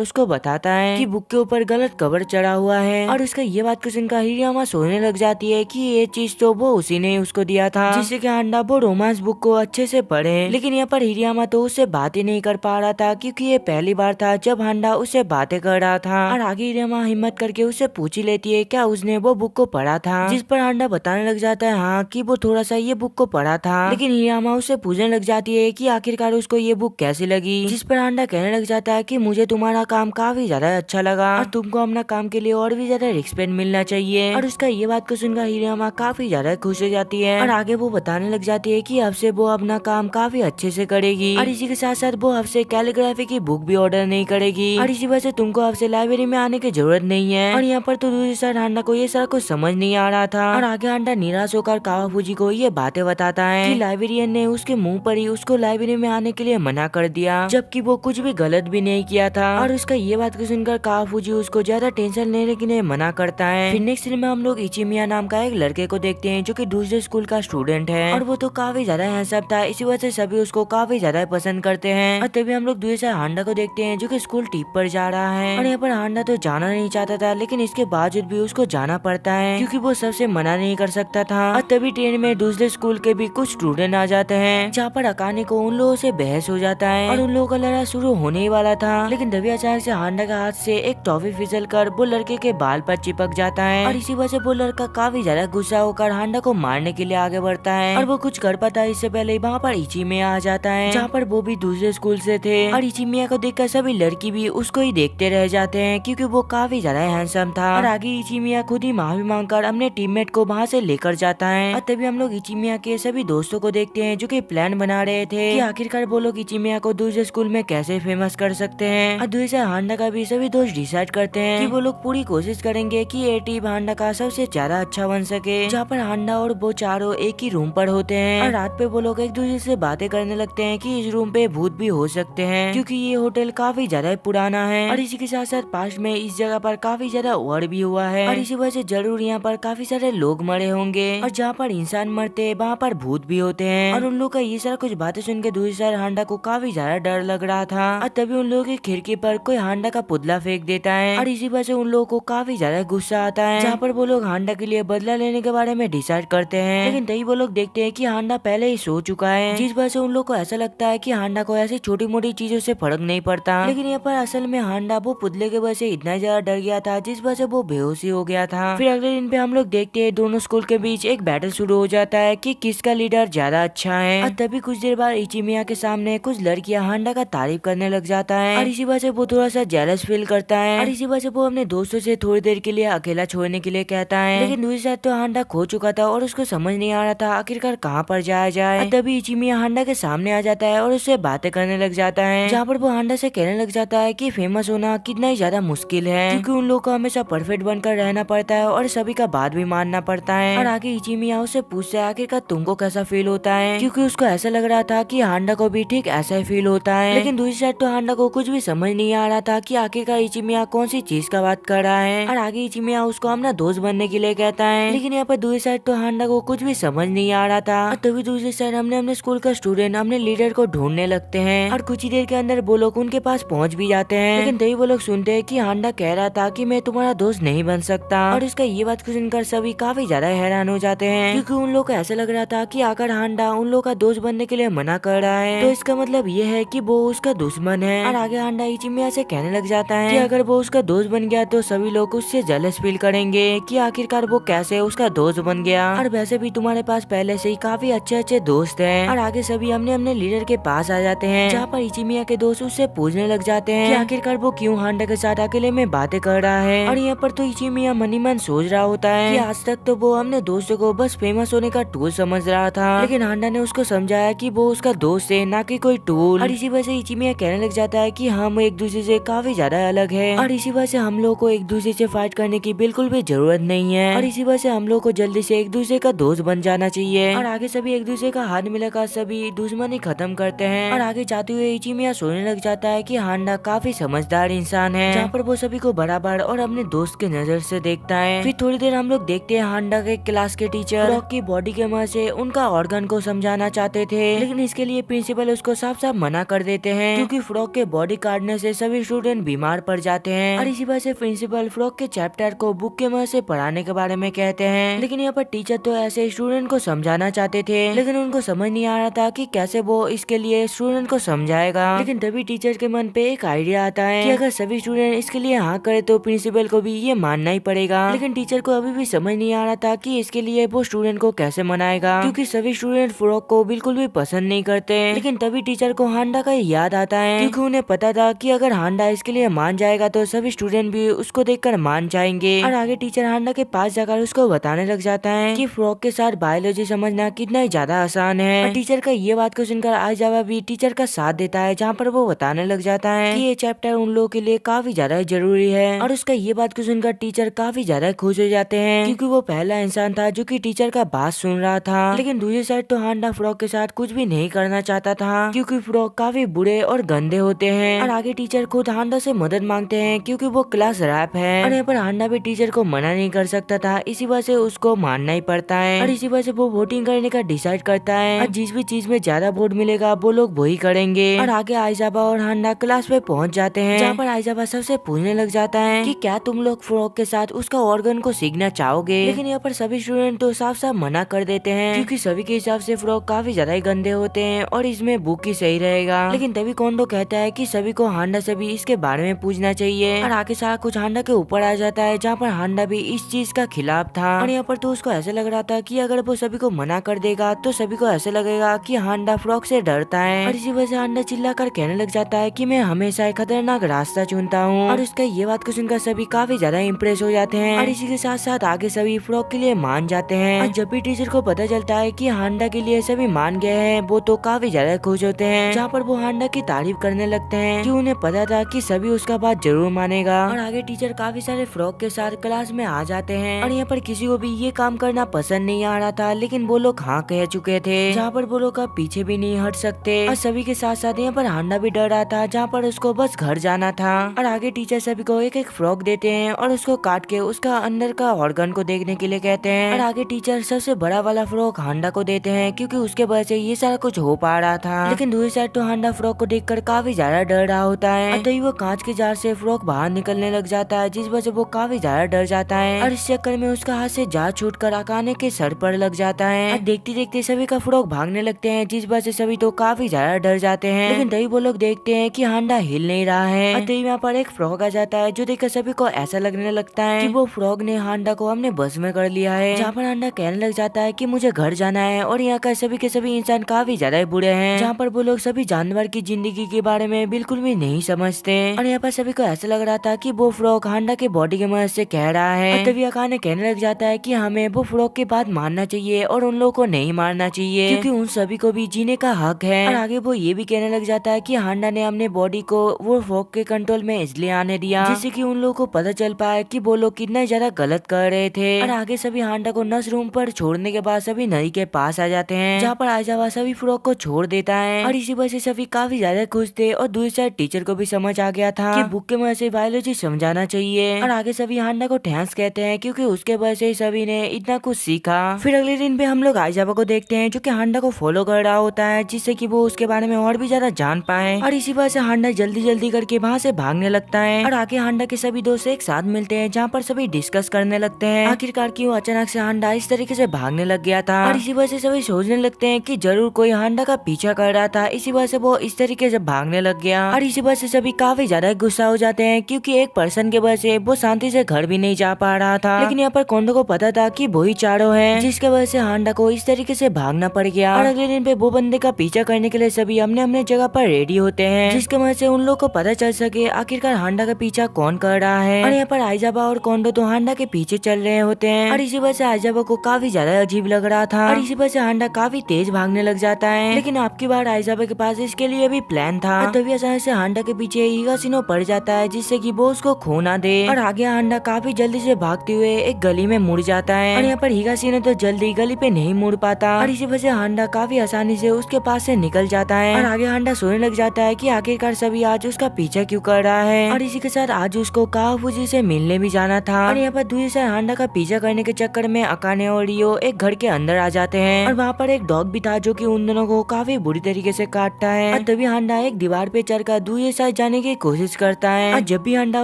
उसको बताता है कि बुक के ऊपर गलत कवर चढ़ा हुआ है, और उसका ये बात को सुनकर हिरियामा सोचने लग जाती है कि ये चीज तो वो उसी ने उसको दिया था, जिससे कि हांडा वो रोमांस बुक को अच्छे से पढ़े। लेकिन यहाँ पर हिरियामा तो उससे बातें नहीं कर पा रहा था, क्योंकि ये पहली बार था जब हांडा उससे बातें कर रहा था। और आगे हिरियामा हिम्मत करके उससे पूछ ही लेती है क्या उसने वो बुक को पढ़ा था, जिस पर हांडा बताने लग जाता है हाँ कि वो थोड़ा सा ये बुक को पढ़ा था। लेकिन हिरियामा उससे पूछने लग जाती है कि आखिरकार उसको ये बुक कैसी लगी, जिस पर हांडा कहने लग जाता है कि मुझे तुम्हारा काम काफी ज्यादा अच्छा लगा और तुमको अपना काम के लिए और भी ज्यादा रिस्पेक्ट मिलना चाहिए। और उसका ये बात को सुनकर हिरियामा काफी ज्यादा खुश हो जाती है, और आगे वो बताने लग जाती है कि अब से वो अपना काम काफी अच्छे से करेगी, और इसी के साथ साथ वो अब से कैलीग्राफी की बुक भी ऑर्डर नहीं करेगी, और इसी वजह से तुमको अब से लाइब्रेरी में आने की जरूरत नहीं है। और यहाँ पर तो दूसरी साइड हांडा को ये सारा कुछ समझ नहीं आ रहा था, और आगे हांडा निराश होकर कावाफूजी को ये बातें बताता है कि लाइब्रेरियन ने उसके मुंह पर ही उसको लाइब्रेरी में आने के लिए मना कर दिया, जबकि वो कुछ भी गलत भी नहीं किया था। और उसका ये बात को सुनकर कावाफूजी उसको ज्यादा टेंशन लेने के लिए मना करता है। फिर नेक्स्ट सीन में हम लोग इचिमिया नाम का एक लड़के को देखते हैं जो कि दूसरे स्कूल का स्टूडेंट है, और वो तो काफी ज्यादा हैंडसम था, इसी वजह से सभी उसको काफी ज्यादा पसंद करते हैं। और तभी हम लोग दूसरे साइड हांडा को देखते हैं जो कि स्कूल ट्रिप पर जा रहा है, और यहाँ पर हांडा तो जाना नहीं चाहता था, लेकिन इसके बावजूद भी उसको जाना पड़ता है क्योंकि वो सबसे मना नहीं कर सकता था। और तभी ट्रेन में दूसरे स्कूल के भी कुछ स्टूडेंट आ जाते हैं, जहाँ पर अकाने को उन लोगों से बहस हो जाता है, और उन लोगों का लड़ाई शुरू होने ही वाला था। लेकिन तभी अचानक से हांडा के हाथ से एक टॉफी फिसल कर वो लड़के के बाल पर चिपक जाता है, और इसी वजह से वो लड़का काफी ज्यादा गुस्सा होकर हांडा को मारने के लिए आगे बढ़ता है, और वो कुछ कर पाता है इससे पहले वहाँ पर इचिमिया आ जाता है, जहाँ पर वो भी दूसरे स्कूल से थे। और इचिमिया को देखकर सभी लड़की भी उसको ही देखते रह जाते हैं, क्योंकि वो काफी ज्यादा हैंडसम था। और आगे इचिमिया खुद ही माफी मांगकर अपने टीममेट को वहाँ से लेकर जाता है। और तभी हम लोग इचिमिया के सभी दोस्तों को देखते हैं जो कि प्लान बना रहे थे कि आखिरकार वो लोग इचिमिया को दूसरे स्कूल में कैसे फेमस कर सकते हैं। और दूसरे हांडा का भी सभी दोस्त डिसाइड करते हैं कि वो लोग पूरी कोशिश करेंगे कि ये टीम हांडा का सबसे ज्यादा अच्छा बन सके, जहाँ पर हांडा और वो चारों एक ही रूम पर होते हैं, और रात पे वो लोग एक दूसरे से बातें करने लगते हैं कि इस रूम पे भूत भी हो सकते हैं, क्योंकि ये होटल काफी ज्यादा पुराना है, और इसी के साथ साथ पास में इस जगह पर काफी ज्यादा वॉर भी हुआ है, और इसी वजह से जरूर यहाँ पर काफी सारे लोग मरे होंगे, और जहाँ पर इंसान मरते हैं वहाँ पर भूत भी होते हैं। और उन लोग का ये सारा कुछ बातें सुन के दूसरी साइड हांडा को काफी ज्यादा डर लग रहा था, और तभी उन लोगों की खिड़की पर कोई हांडा का पुतला फेंक देता है, और इसी वजह से उन लोगों को काफी ज्यादा गुस्सा आता है, जहाँ पर वो लोग हांडा के लिए बदला लेने के बारे में डिसाइड करते हैं। लेकिन तभी वो लोग देखते हैं कि हांडा पहले ही सो चुका है, जिस वजह से उन लोग को ऐसा लगता है कि हांडा को ऐसी छोटी मोटी चीजों से फर्क नहीं पड़ता। लेकिन यहाँ पर असल में हांडा वो पुतले के वजह से इतना ज्यादा डर गया था, जिस वजह से वो बेहोशी हो गया था। फिर अगले दिन पे हम लोग देखते हैं दोनों स्कूल के बीच एक बैटल शुरू हो जाता है कि किसका लीडर ज्यादा अच्छा है। और तभी कुछ देर बाद इचिमिया के सामने कुछ लड़कियां हांडा का तारीफ करने लग जाता है, और इसी वजह से वो थोड़ा सा जेलस फील करता है, और इसी वजह से वो अपने दोस्तों से थोड़ी देर के लिए अकेला छोड़ने के लिए कहता है। लेकिन दूसरी साइड तो हांडा खो चुका था, और उसको समझ नहीं आ रहा था आखिरकार कहाँ पर जाया जाए। तभी इचिमिया हांडा के सामने आ जाता है और उससे बातें करने लग जाता है, जहाँ पर वो हांडा से कहने लग जाता है कि फेमस होना कितना ही ज्यादा मुश्किल है, क्योंकि उन लोगों को हमेशा परफेक्ट बनकर रहना पड़ता है और सभी का बात भी मानना पड़ता है। और आगे इचिमिया उससे पूछता है आखिरकार तुमको कैसा फील होता है, क्योंकि उसको ऐसा लग रहा था कि हांडा को भी ठीक ऐसा ही फील होता है। लेकिन दूसरी साइड तो हांडा को कुछ भी समझ नहीं आ रहा था कि आखिरकार इचिमिया कौन सी चीज का बात कर रहा है, और आगे इचिमिया उसको अपना दोस्त बनने के लिए कहता है। लेकिन यहाँ पर दूसरी साइड तो हांडा को कुछ भी समझ नहीं आ रहा था। और तभी दूसरी साइड हमने अपने स्कूल का स्टूडेंट अपने लीडर को ढूंढने लगते हैं, और कुछ ही देर के अंदर वो लोग उनके पास पहुंच भी जाते हैं। लेकिन तभी वो लोग सुनते हैं कि हांडा कह रहा था कि मैं तुम्हारा दोस्त नहीं बन सकता, और इसका ये बात को सुनकर सभी काफी ज्यादा हैरान हो जाते हैं, क्योंकि उन लोग को ऐसा लग रहा था कि आकर हांडा उन लोग का दोस्त बनने के लिए मना कर रहा है, तो इसका मतलब ये है कि वो उसका दुश्मन है। और आगे हांडा इचिमिया से कहने लग जाता है कि अगर वो उसका दोस्त बन गया तो सभी लोग उससे जेलस फील करेंगे कि आखिरकार वो कैसे उसका दोस्त बन गया, और वैसे भी तुम्हारे पास पहले से ही काफी अच्छे अच्छे दोस्त हैं। और आगे सभी हमने अपने लीडर के पास आ जाते हैं, जहाँ पर इचिमिया के दोस्त उससे पूछने लग जाते हैं कि आखिरकार वो क्यों हांडा के साथ अकेले में बातें कर रहा है। और यहाँ पर तो इचिमिया मन ही मन सोच रहा होता है कि आज तक तो वो अपने दोस्तों को बस फेमस होने का टूल समझ रहा था, लेकिन हांडा ने उसको समझाया कि वो उसका दोस्त है ना कि कोई टूल। और इसी वजह से इचिमिया कहने लग जाता है कि हम एक दूसरे से काफी ज्यादा अलग है, और इसी वजह से हम लोग को एक दूसरे से फाइट करने की बिल्कुल भी जरूरत नहीं है, और इसी वजह से हम लोग को जल्दी से एक दूसरे का दोस्त बन जाना चाहिए। और आगे सभी एक दूसरे का हाथ मिलाकर सभी दुश्मनी खत्म करते हैं, और आगे जाते हुए इचिमिया सोचने लग जाता है कि हांडा काफी समझदार इंसान है, जहाँ पर वो सभी को बराबर और अपने दोस्त के नजर से देखता है। फिर थोड़ी देर हम लोग देखते हैं हांडा के क्लास क्लास के टीचर फ्रॉक की बॉडी के मदद से उनका ऑर्गन को समझाना चाहते थे, लेकिन इसके लिए प्रिंसिपल उसको साफ साफ मना कर देते हैं क्योंकि फ्रॉक के बॉडी काटने से सभी स्टूडेंट बीमार पड़ जाते हैं। और इसी वजह से प्रिंसिपल फ्रॉक के चैप्टर को बुक के मदद से पढ़ाने के बारे में कहते हैं। लेकिन यहाँ पर टीचर तो ऐसे स्टूडेंट को समझाना चाहते थे, लेकिन उनको समझ नहीं आ रहा था कि कैसे वो इसके लिए स्टूडेंट को समझाएगा। लेकिन तभी टीचर के मन पे एक आइडिया आता है कि अगर सभी स्टूडेंट इसके लिए हाँ करे तो प्रिंसिपल को भी ये मानना ही पड़ेगा। लेकिन टीचर को अभी भी समझ नहीं आ रहा था कि इसके लिए वो स्टूडेंट को कैसे मनाएगा, क्योंकि सभी स्टूडेंट फ्रॉक को बिल्कुल भी पसंद नहीं करते। लेकिन तभी टीचर को हांडा का याद आता है, क्योंकि उन्हें पता था कि अगर हांडा इसके लिए मान जाएगा तो सभी स्टूडेंट भी उसको देखकर मान जाएंगे। और आगे टीचर हांडा के पास जाकर उसको बताने लग जाता है कि फ्रॉक के साथ बायोलॉजी समझना कितना ही ज्यादा आसान है। और टीचर का ये बात को सुनकर आइजावा भी टीचर का साथ देता है, जहाँ पर वो बताने लग जाता है कि ये चैप्टर उन लोगों के लिए काफी ज्यादा जरूरी है। और उसका ये बात को सुनकर टीचर काफी ज्यादा खुश हो जाते हैं, क्योंकि वो पहला इंसान था जो कि टीचर का बात सुन रहा था। लेकिन दूसरी साइड तो हांडा फ्रॉक के साथ कुछ भी नहीं करना चाहता था, क्योंकि फ्रॉक काफी बुरे और गंदे होते हैं। और आगे टीचर खुद हांडा से मदद मांगते हैं, क्योंकि वो क्लास रैप है। और यहाँ पर हांडा भी टीचर को मना नहीं कर सकता था, इसी वजह से उसको मानना ही पड़ता है। और इसी वजह से वो वोटिंग करने का डिसाइड करता है, और जिस भी चीज में ज्यादा वोट मिलेगा वो लोग वही करेंगे। और आगे आइजाबा और हांडा क्लास में पहुंच जाते हैं, जहाँ पर आइजाबा सबसे पूछने लग जाता है कि क्या तुम लोग फ्रॉक के साथ उसका ऑर्गन को सीखना चाहोगे। लेकिन यहाँ पर सभी स्टूडेंट तो साफ साफ मना कर देते हैं, क्योंकि सभी के हिसाब से फ्रॉक काफी ज्यादा ही गंदे होते हैं और इसमें बुक ही सही रहेगा। लेकिन तभी कोंडो कहता है कि सभी को हांडा से भी इसके बारे में पूछना चाहिए। और आगे सारा कुछ हांडा के ऊपर आ जाता है, जहाँ पर हांडा भी इस चीज का खिलाफ था। और यहाँ पर तो उसको ऐसे लग रहा था कि अगर वो सभी को मना कर देगा तो सभी को ऐसे लगेगा कि हांडा फ्रॉक से डरता है। और इसी वजह से हांडा चिल्लाकर कहने लग जाता है कि मैं हमेशा एक खतरनाक रास्ता चुनता हूँ। और उसका ये बात को सुनकर सभी काफी ज्यादा इम्प्रेस हो जाते हैं, और इसी के साथ साथ आगे सभी फ्रॉक के लिए मान जाते हैं। और जब भी टीचर को पता चलता है कि हांडा के लिए सभी मान गए हैं, वो तो काफी ज्यादा खुश होते हैं, जहाँ पर वो हांडा की तारीफ करने लगते हैं कि उन्हें पता था कि सभी उसका बात जरूर मानेगा। और आगे टीचर काफी सारे फ्रॉक के साथ क्लास में आ जाते हैं, और यहाँ पर किसी को भी ये काम करना पसंद नहीं आ रहा था, लेकिन वो लोग हाँ कह चुके थे, जहाँ पर वो लोग अब पीछे भी नहीं हट सकते। और सभी के साथ साथ यहाँ पर हांडा भी डर रहा था, जहाँ पर उसको बस घर जाना था। और आगे टीचर सभी को एक एक फ्रॉक देते हैं और उसको काट के उसका अंदर का ऑर्गन को देखने के लिए कहते हैं। और आगे टीचर सबसे बड़ा वाला फ्रॉक हांडा को देते हैं, क्योंकि उसके वजह से ये सारा कुछ हो पा रहा था। लेकिन दूसरी साइड तो हांडा फ्रॉक को देखकर काफी ज्यादा डर रहा होता है, और तभी वो कांच के जार से फ्रॉक बाहर निकलने लग जाता है, जिस वजह से वो काफी ज्यादा डर जाता है। और इस चक्कर में उसका हाथ से जार छूट कर अकाने के सर पर लग जाता है। और देखते देखते सभी का फ्रॉक भागने लगते हैं, जिस वजह से सभी तो काफी ज्यादा डर जाते हैं। लेकिन तभी वो लोग देखते हैं कि हांडा हिल नहीं रहा है, और तभी यहाँ पर एक फ्रॉक आ जाता है, जो देखकर सभी को ऐसा लगने लगता है कि वो फ्रॉक ने हांडा को अपने बस में कर लिया है। जहाँ पर हांडा कहने लग जाता है कि मुझे घर जाना है, और यहाँ का सभी के सभी इंसान काफी ज्यादा बुरे हैं, जहाँ पर वो लोग सभी जानवर की जिंदगी के बारे में बिल्कुल भी नहीं समझते। और यहाँ पर सभी को ऐसा लग रहा था कि वो फ्रॉक हांडा के बॉडी की मदद से कह रहा है। और तभी अकाने कहने लग जाता है कि हमें वो फ्रॉक की बात मानना चाहिए और उन लोगों को नहीं मारना चाहिए, क्योंकि उन सभी को भी जीने का हक है। और आगे वो ये भी कहने लग जाता है कि हांडा ने अपने बॉडी को वो फ्रॉक के कंट्रोल में इसलिए आने दिया, जिससे कि उन लोगों को पता चल पाए कि वो लोग कितना ज्यादा गलत कर रहे थे। और आगे सभी हांडा को नस रूम पर छोड़ने के बाद सभी नदी के पास आ जाते हैं, जहाँ पर आइजावा सभी फ्रॉक को छोड़ देता है। और इसी वजह से सभी काफी ज्यादा खुश थे, और दूसरी साइड टीचर को भी समझ आ गया था कि बुक के मदद से बायोलॉजी समझाना चाहिए। और आगे सभी हांडा को थैंक्स कहते हैं, क्योंकि उसके वजह से सभी ने इतना कुछ सीखा। फिर अगले दिन पे हम लोग आइजावा को देखते हैं, जो कि हांडा को फॉलो कर रहा होता है, जिससे कि वो उसके बारे में और भी ज्यादा जान पाए। और इसी वजह से हांडा जल्दी जल्दी करके वहाँ से भागने लगता है। और आगे हांडा के सभी दोस्त एक साथ मिलते हैं, जहाँ पर सभी डिस्कस करने लगते हैं आखिरकार क्यों अचानक से हांडा इस तरीके से भागने लग गया था। और इसी वजह से सभी सोचने लगते हैं कि जरूर कोई हांडा का पीछा कर रहा था, इसी वजह से वो इस तरीके से भागने लग गया। और इसी वजह से सभी काफी ज्यादा गुस्सा हो जाते हैं, क्योंकि एक पर्सन के वजह से वो शांति से घर भी नहीं जा पा रहा था। लेकिन यहाँ पर कोंडो को पता था कि वही चारों है, जिसके वजह से हांडा को इस तरीके से भागना पड़ गया। और अगले दिन पे वो बंदे का पीछा करने के लिए सभी अपने अपने जगह पर रेडी होते हैं, जिसके वजह से उन लोग को पता चल सके आखिरकार हांडा का पीछा कौन कर रहा है। और यहाँ पर आइजाबा और कोंडो तो हांडा के पीछे चल रहे होते हैं, और इसी वजह से आइजाबा को काफी ज्यादा अजीब लग रहा था। और इसी वजह से हांडा काफी तेज भागने लग जाता है। लेकिन आपकी बार आइजाबा के पास इसके लिए भी प्लान था, और तभी अचानक से हांडा के पीछे हिगाशिनो पड़ जाता है, जिससे कि वो उसको खो ना दे। और आगे हांडा काफी जल्दी से भागते हुए एक गली में मुड़ जाता है, और यहाँ पर हिगाशिनो तो जल्दी गली पे नहीं मुड़ पाता। और इसी वजह से हांडा काफी आसानी से उसके पास से निकल जाता है। और आगे हांडा सोचने लग जाता है कि आखिरकार सभी आज उसका पीछा क्यों कर रहा है। और इसी के साथ आज उसको कावाफूजी से मिलने भी जाना था। और यहाँ पर दूसरी साइड हांडा का पीछा करने के चक्कर में अकाने और रियो एक घर के अंदर आ जाते हैं और वहाँ पर एक डॉग भी था जो कि उन दोनों को काफी बुरी तरीके से काटता है। और तभी हांडा एक दीवार पे चढ़कर दूसरी साइड जाने की कोशिश करता है और जब भी हांडा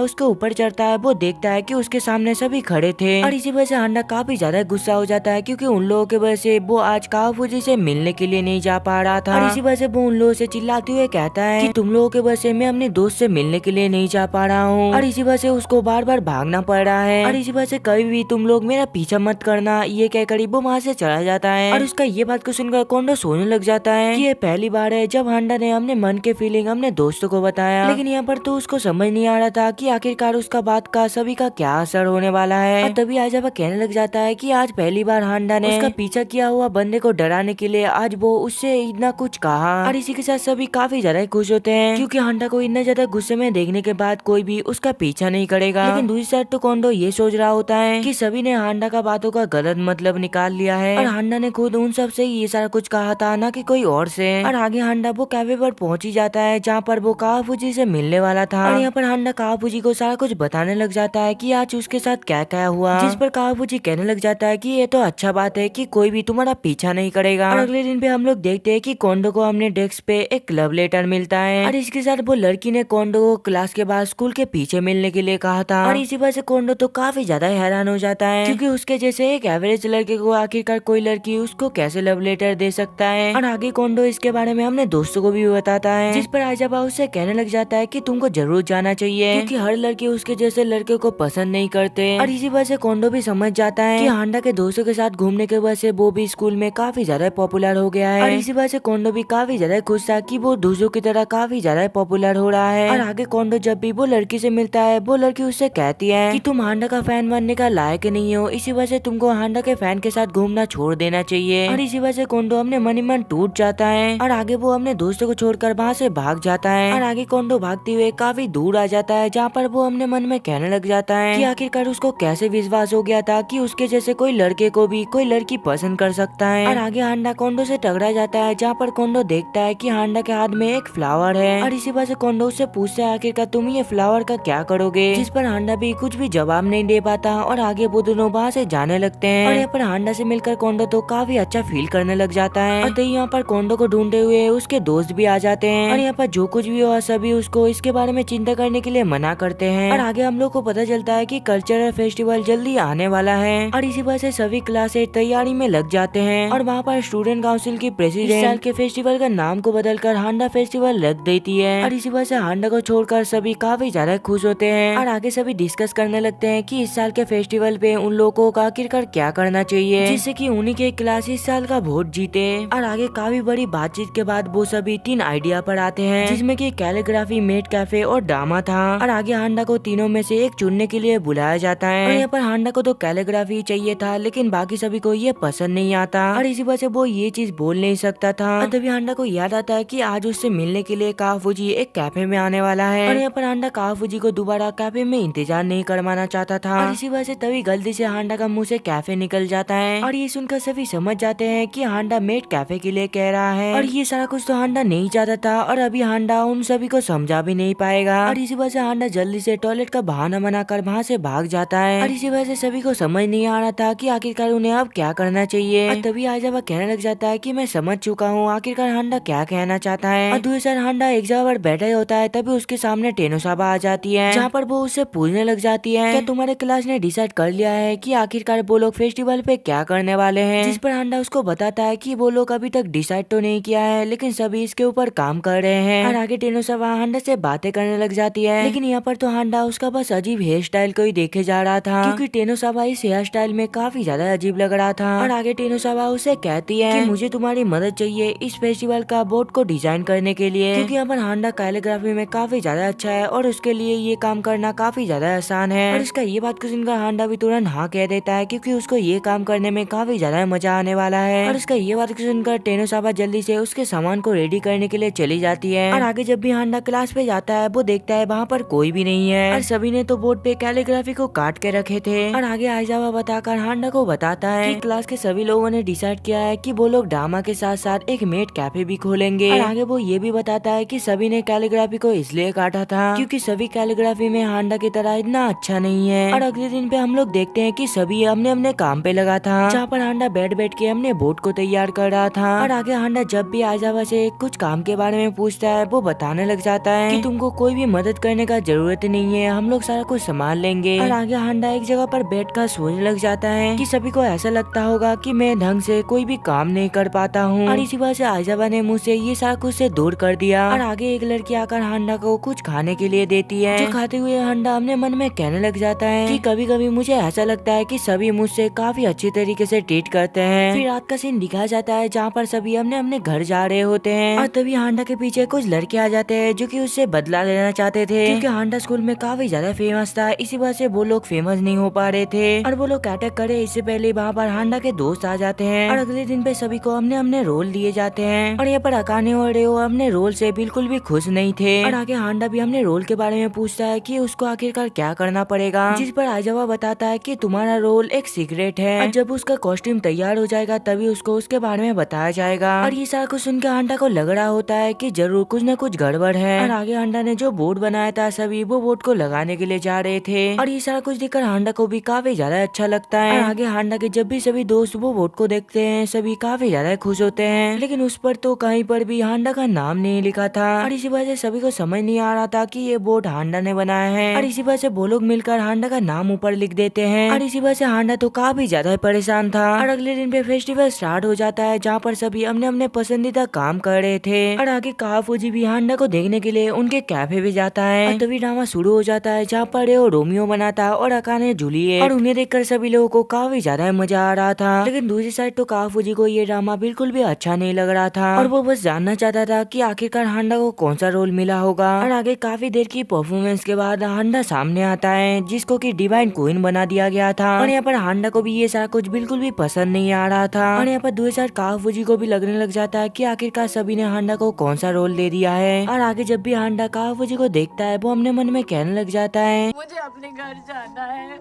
उसके ऊपर चढ़ता है वो देखता है कि उसके सामने सभी खड़े थे और इसी वजह से हांडा काफी ज्यादा गुस्सा हो जाता है क्योंकि उन लोगों की वजह से वो आज कावाफूजी से मिलने के लिए नहीं जा पा रहा था। और इसी वजह से वो उन लोगों से चिल्लाते हुए कहता है कि तुम लोगों की वजह से मैं अपने दोस्त से मिलने के लिए नहीं जा पा रहा हूँ और इसी वजह से उसको बार बार भागना पड़ रहा है और इसी वजह से कभी भी तुम लोग मेरा पीछा मत करना। ये कहकर वो वहाँ से चला जाता है और उसका ये बात को सुनकर कोंडो सोचने लग जाता है कि ये पहली बार है जब हांडा ने अपने मन के फीलिंग अपने दोस्तों को बताया, लेकिन यहाँ पर तो उसको समझ नहीं आ रहा था कि आखिरकार उसका बात का सभी का क्या असर होने वाला है। और तभी आजाबा कहने लग जाता है कि आज पहली बार हांडा ने उसका पीछा किया हुआ बंदे को डराने के लिए आज वो उससे इतना कुछ कहा और इसी के साथ सभी काफी ज्यादा खुश होते हैं क्योंकि हांडा को इतना ज्यादा गुस्से में देखने के बाद कोई भी उसका पीछा नहीं करेगा। लेकिन दूसरी साइड तो कोंडो ये सोच रहा होता है कि सभी ने हांडा का बातों का गलत मतलब निकाल लिया है और हांडा ने खुद उन सब से ये सारा कुछ कहा था ना कि कोई और से। और आगे हांडा वो कैफे पर पहुंच ही जाता है जहाँ पर वो कावाफूजी से मिलने वाला था और यहाँ पर हांडा कावाफूजी को सारा कुछ बताने लग जाता है कि आज उसके साथ क्या क्या हुआ, जिस पर कावाफूजी कहने लग जाता है कि ये तो अच्छा बात है कि कोई भी तुम्हारा पीछा नहीं करेगा। और अगले दिन पे हम लोग देखते हैं कि कोंडो को अपने डेस्क पे एक लव लेटर मिलता है और इसके साथ वो लड़की ने कोंडो को क्लास के बाद स्कूल के पीछे मिलने के लिए कहा था और इसी वजह से कोंडो तो काफी ज्यादा हैरान हो जाता है क्योंकि उसके जैसे एक एवरेज लड़के को आखिरकार कोई लड़की उसको कैसे लव लेटर दे सकता है। और आगे कोंडो इसके बारे में अपने दोस्तों को भी बताता है, जिस पर आजाबा उससे कहने लग जाता है कि तुमको जरूर जाना चाहिए क्योंकि हर लड़की उसके जैसे लड़के को पसंद नहीं करते। और इसी वजह से कोंडो भी समझ जाता है कि हांडा के दोस्तों के साथ घूमने के वजह से वो भी स्कूल में काफी ज्यादा पॉपुलर हो गया है और इसी वजह से कोंडो भी काफी ज्यादा खुश था कि वो दूसरों की तरह काफी ज्यादा पॉपुलर हो रहा है। और आगे कोंडो जब भी वो लड़की से मिलता है वो लड़की उससे कहती है कि तुम हांडा का फैन बनने का लायक नहीं हो, इसी वजह से तुमको हांडा के फैन के साथ घूमना छोड़ देना चाहिए। और इसी वजह से कोंडो अपने मन ही मन टूट जाता है और आगे वो अपने दोस्तों को छोड़कर वहाँ से भाग जाता है। और आगे कोंडो भागते हुए काफी दूर आ जाता है जहाँ पर वो अपने मन में कहने लग जाता है कि आखिरकार उसको कैसे विश्वास हो गया था कि उसके जैसे कोई लड़के को भी कोई लड़की पसंद कर सकता है। और आगे हांडा कोंडो से टकरा जाता है जहाँ पर कोंडो देखता है कि हांडा के हाथ में एक फ्लावर है और इसी वजह से कोंडो उससे पूछता है आखिरकार तुम ये फ्लावर का क्या करोगे, जिस पर हांडा भी कुछ भी जवाब नहीं दे पाता और आगे वो दोनों वहाँ से जाने लगते हैं। और यहाँ पर हांडा से मिलकर कोंडो तो काफी अच्छा फील करने लग जाता है और यहाँ पर कोंडो को ढूंढते हुए उसके दोस्त भी आ जाते हैं और यहाँ पर जो कुछ भी हुआ सभी उसको इसके बारे में चिंता करने के लिए मना करते हैं। और आगे हम लोग को पता चलता है कि कल्चरल फेस्टिवल जल्दी आने वाला है और इसी वजह से सभी क्लासें तैयारी में लग जाते हैं और वहाँ पर स्टूडेंट काउंसिल की प्रेसिडेंट इस साल के फेस्टिवल का नाम को बदलकर हांडा फेस्टिवल रख देती है और इसी वजह से हांडा को छोड़कर सभी काफी ज्यादा खुश होते हैं। और आगे सभी डिस्कस करने लगते हैं कि इस साल के फेस्टिवल पे उन लोगों को आखिरकार क्या करना चाहिए जिससे कि उन्हीं के क्लास इस साल का वोट जीते। और आगे काफी बड़ी बातचीत के बाद वो सभी 3 आइडिया पर आते हैं जिसमें कि कैलीग्राफी, मेड कैफे और ड्रामा था। और आगे हांडा को तीनों में से एक चुनने के लिए बुलाया जाता है और यहाँ पर हांडा को तो कैलीग्राफी चाहिए था लेकिन बाकी सभी को ये पसंद नहीं आता और इसी वजह से वो ये चीज बोल नहीं सकता था। और तभी हांडा को याद आता है कि आज उससे मिलने के लिए कावाफूजी एक कैफे में आने वाला है और यहाँ पर हांडा कावाफूजी को दोबारा कैफे में इंतजार नहीं करवाना चाहता था और इसी वजह से तभी गलती से हांडा का मुंह से कैफे निकल जाता है और ये सुनकर सभी समझ जाते हैं कि हांडा मेड कैफे के लिए कह रहा है और ये सारा कुछ तो हांडा नहीं चाहता था और अभी हांडा उन सभी को समझा भी नहीं पाएगा। और इसी वजह से हांडा जल्दी से टॉयलेट का बहाना बनाकर वहाँ से भाग जाता है और इसी वजह से सभी को समझ नहीं आ रहा था कि आखिरकार उन्हें अब क्या करना चाहिए। और तभी आजाबा कहने लग जाता है कि मैं समझ चुका हूँ आखिरकार हांडा क्या कहना चाहता है। और दूसरी साइड हांडा एक जगह पर बैठा ही होता है तभी उसके सामने टेनोसाबा आ जाती है जहाँ पर वो उससे पूछने लग जाती है क्या तुम्हारे क्लास ने डिसाइड कर लिया है कि आखिरकार वो लोग फेस्टिवल पे क्या करने वाले हैं, जिस पर हांडा उसको बताता है कि वो लोग अभी तक डिसाइड तो नहीं किया है लेकिन सभी इसके ऊपर काम कर रहे हैं। और आगे टेनोसाबा हांडा से बातें करने लग जाती है लेकिन यहाँ पर तो हांडा उसका बस अजीब हेयर स्टाइल को ही देखे जा रहा था क्योंकि टेनोसाबा इस हेयर स्टाइल में काफी ज्यादा अजीब लग रहा था। और आगे टेनोसाबा उसे कहती है कि मुझे तुम्हारी मदद चाहिए इस फेस्टिवल का बोर्ड को डिजाइन करने के लिए क्योंकि यहाँ पर हांडा कैलीग्राफी में काफी ज्यादा अच्छा है और उसके लिए ये काम करना काफी ज्यादा आसान है। और इसका ये बात को सुनकर हांडा भी तुरंत हाँ कह देता है क्योंकि उसको ये काम करने में काफी ज्यादा मजा आने वाला है। और इसका ये बात को सुनकर टेनोसाबा जल्दी से उसके सामान को रेडी करने के लिए चली जाती है। और आगे जब भी हांडा क्लास पे जाता है वो देखता है वहाँ पर कोई भी नहीं है और सभी ने तो बोर्ड पे कैलीग्राफी को काट के रखे थे। और आगे आजाबा बताकर हांडा को बताता है कि क्लास के सभी लोगों ने डिसाइड किया है कि वो लोग ड्रामा के साथ साथ एक मेड कैफे भी खोलेंगे। और आगे वो ये भी बताता है कि सभी ने कैलीग्राफी को इसलिए काटा था क्योंकि सभी कैलीग्राफी में हांडा की तरह इतना अच्छा नहीं है। और अगले दिन पे हम लोग देखते हैं कि सभी अब हमने अपने काम पे लगा था, जहाँ पर हांडा बैठ के हमने बोट को तैयार कर रहा था। और आगे हांडा जब भी आइजावा से कुछ काम के बारे में पूछता है वो बताने लग जाता है कि तुमको कोई भी मदद करने का जरूरत नहीं है, हम लोग सारा कुछ संभाल लेंगे। और आगे हांडा एक जगह पर बैठकर सोचने लग जाता है कि सभी को ऐसा लगता होगा कि मैं ढंग से कोई भी काम नहीं कर पाता हूँ, और इसी वजह से आइजावा ने मुझसे ये सारा कुछ से दूर कर दिया। और आगे एक लड़की आकर हांडा को कुछ खाने के लिए देती है, जो खाते हुए हांडा अपने मन में कहने लग जाता है कि कभी कभी मुझे ऐसा लगता है कि सभी मुझसे काफी अच्छी तरीके से ट्रीट करते हैं। फिर रात का सीन दिखाया जाता है जहाँ पर सभी अपने अपने घर जा रहे होते हैं, और तभी हांडा के पीछे कुछ लड़के आ जाते हैं जो कि उससे बदला लेना चाहते थे, क्योंकि हांडा स्कूल में काफी ज्यादा फेमस था। इसी वजह से वो लोग फेमस नहीं हो पा रहे थे, और वो लोग अटैक करे इससे पहले वहाँ पर हांडा के दोस्त आ जाते हैं, और अगले दिन पे सभी को अपने अपने रोल दिए जाते हैं। और यहाँ पर अकाने और रेओ अपने रोल से बिल्कुल भी खुश नहीं थे, और आगे हांडा भी अपने रोल के बारे में पूछता है कि उसको आखिरकार क्या करना पड़ेगा, जिस पर आइजावा बताता है कि तुम्हारा रोल एक सीक्रेट है, और जब उसका कॉस्ट्यूम तैयार हो जाएगा तभी उसको उसके बारे में बताया जाएगा। और ये सारा कुछ सुनकर हांडा को लग रहा होता है कि जरूर कुछ न कुछ गड़बड़ है। और आगे हांडा ने जो बोर्ड बनाया था सभी वो बोर्ड को लगाने के लिए जा रहे थे, और ये सारा कुछ देखकर हांडा को भी काफी ज्यादा अच्छा लगता है। और आगे हांडा के जब भी सभी दोस्त वो बोर्ड को देखते हैं सभी काफी ज्यादा खुश होते हैं, लेकिन उस पर तो कहीं पर भी हांडा का नाम नहीं लिखा था, और इसी वजह से सभी को समझ नहीं आ रहा था कि ये बोर्ड हांडा ने बनाया है। और इसी वजह से वो लोग मिलकर हांडा का नाम ऊपर लिख देते हैं, और इसी वजह से हांडा तो काफी ज्यादा परेशान था। और अगले दिन पे फेस्टिवल स्टार्ट हो जाता है जहाँ पर सभी अपने अपने पसंदीदा काम कर रहे थे, और आगे काफूजी भी हांडा को देखने के लिए उनके कैफे भी जाता है। और तभी ड्रामा शुरू हो जाता है जहाँ पर वो रोमियो बनाता है और अकाने जूलियट, और उन्हें देखकर सभी लोगों को काफी ज्यादा मजा आ रहा था। लेकिन दूसरी साइड तो काफूजी को ये ड्रामा बिल्कुल भी अच्छा नहीं लग रहा था, और वो बस जानना चाहता था कि आखिरकार हांडा को कौन सा रोल मिला होगा। और आगे काफी देर की परफॉर्मेंस के बाद हांडा सामने आता है जिसको कि डिवाइन क्वीन बना दिया गया था, और यहाँ पर हांडा को भी ये सारा कुछ बिल्कुल भी पसंद नहीं आ रहा था। और यहाँ पर दूसरी साइड काफूजी को भी लगने लग जाता है कि आखिरकार सभी ने हांडा को कौन सा रोल दे दिया है। और आगे जब भी हांडा काफूजी को देखता है वो अपने मन में कहने लग जाता है मुझे अपने घर जाना है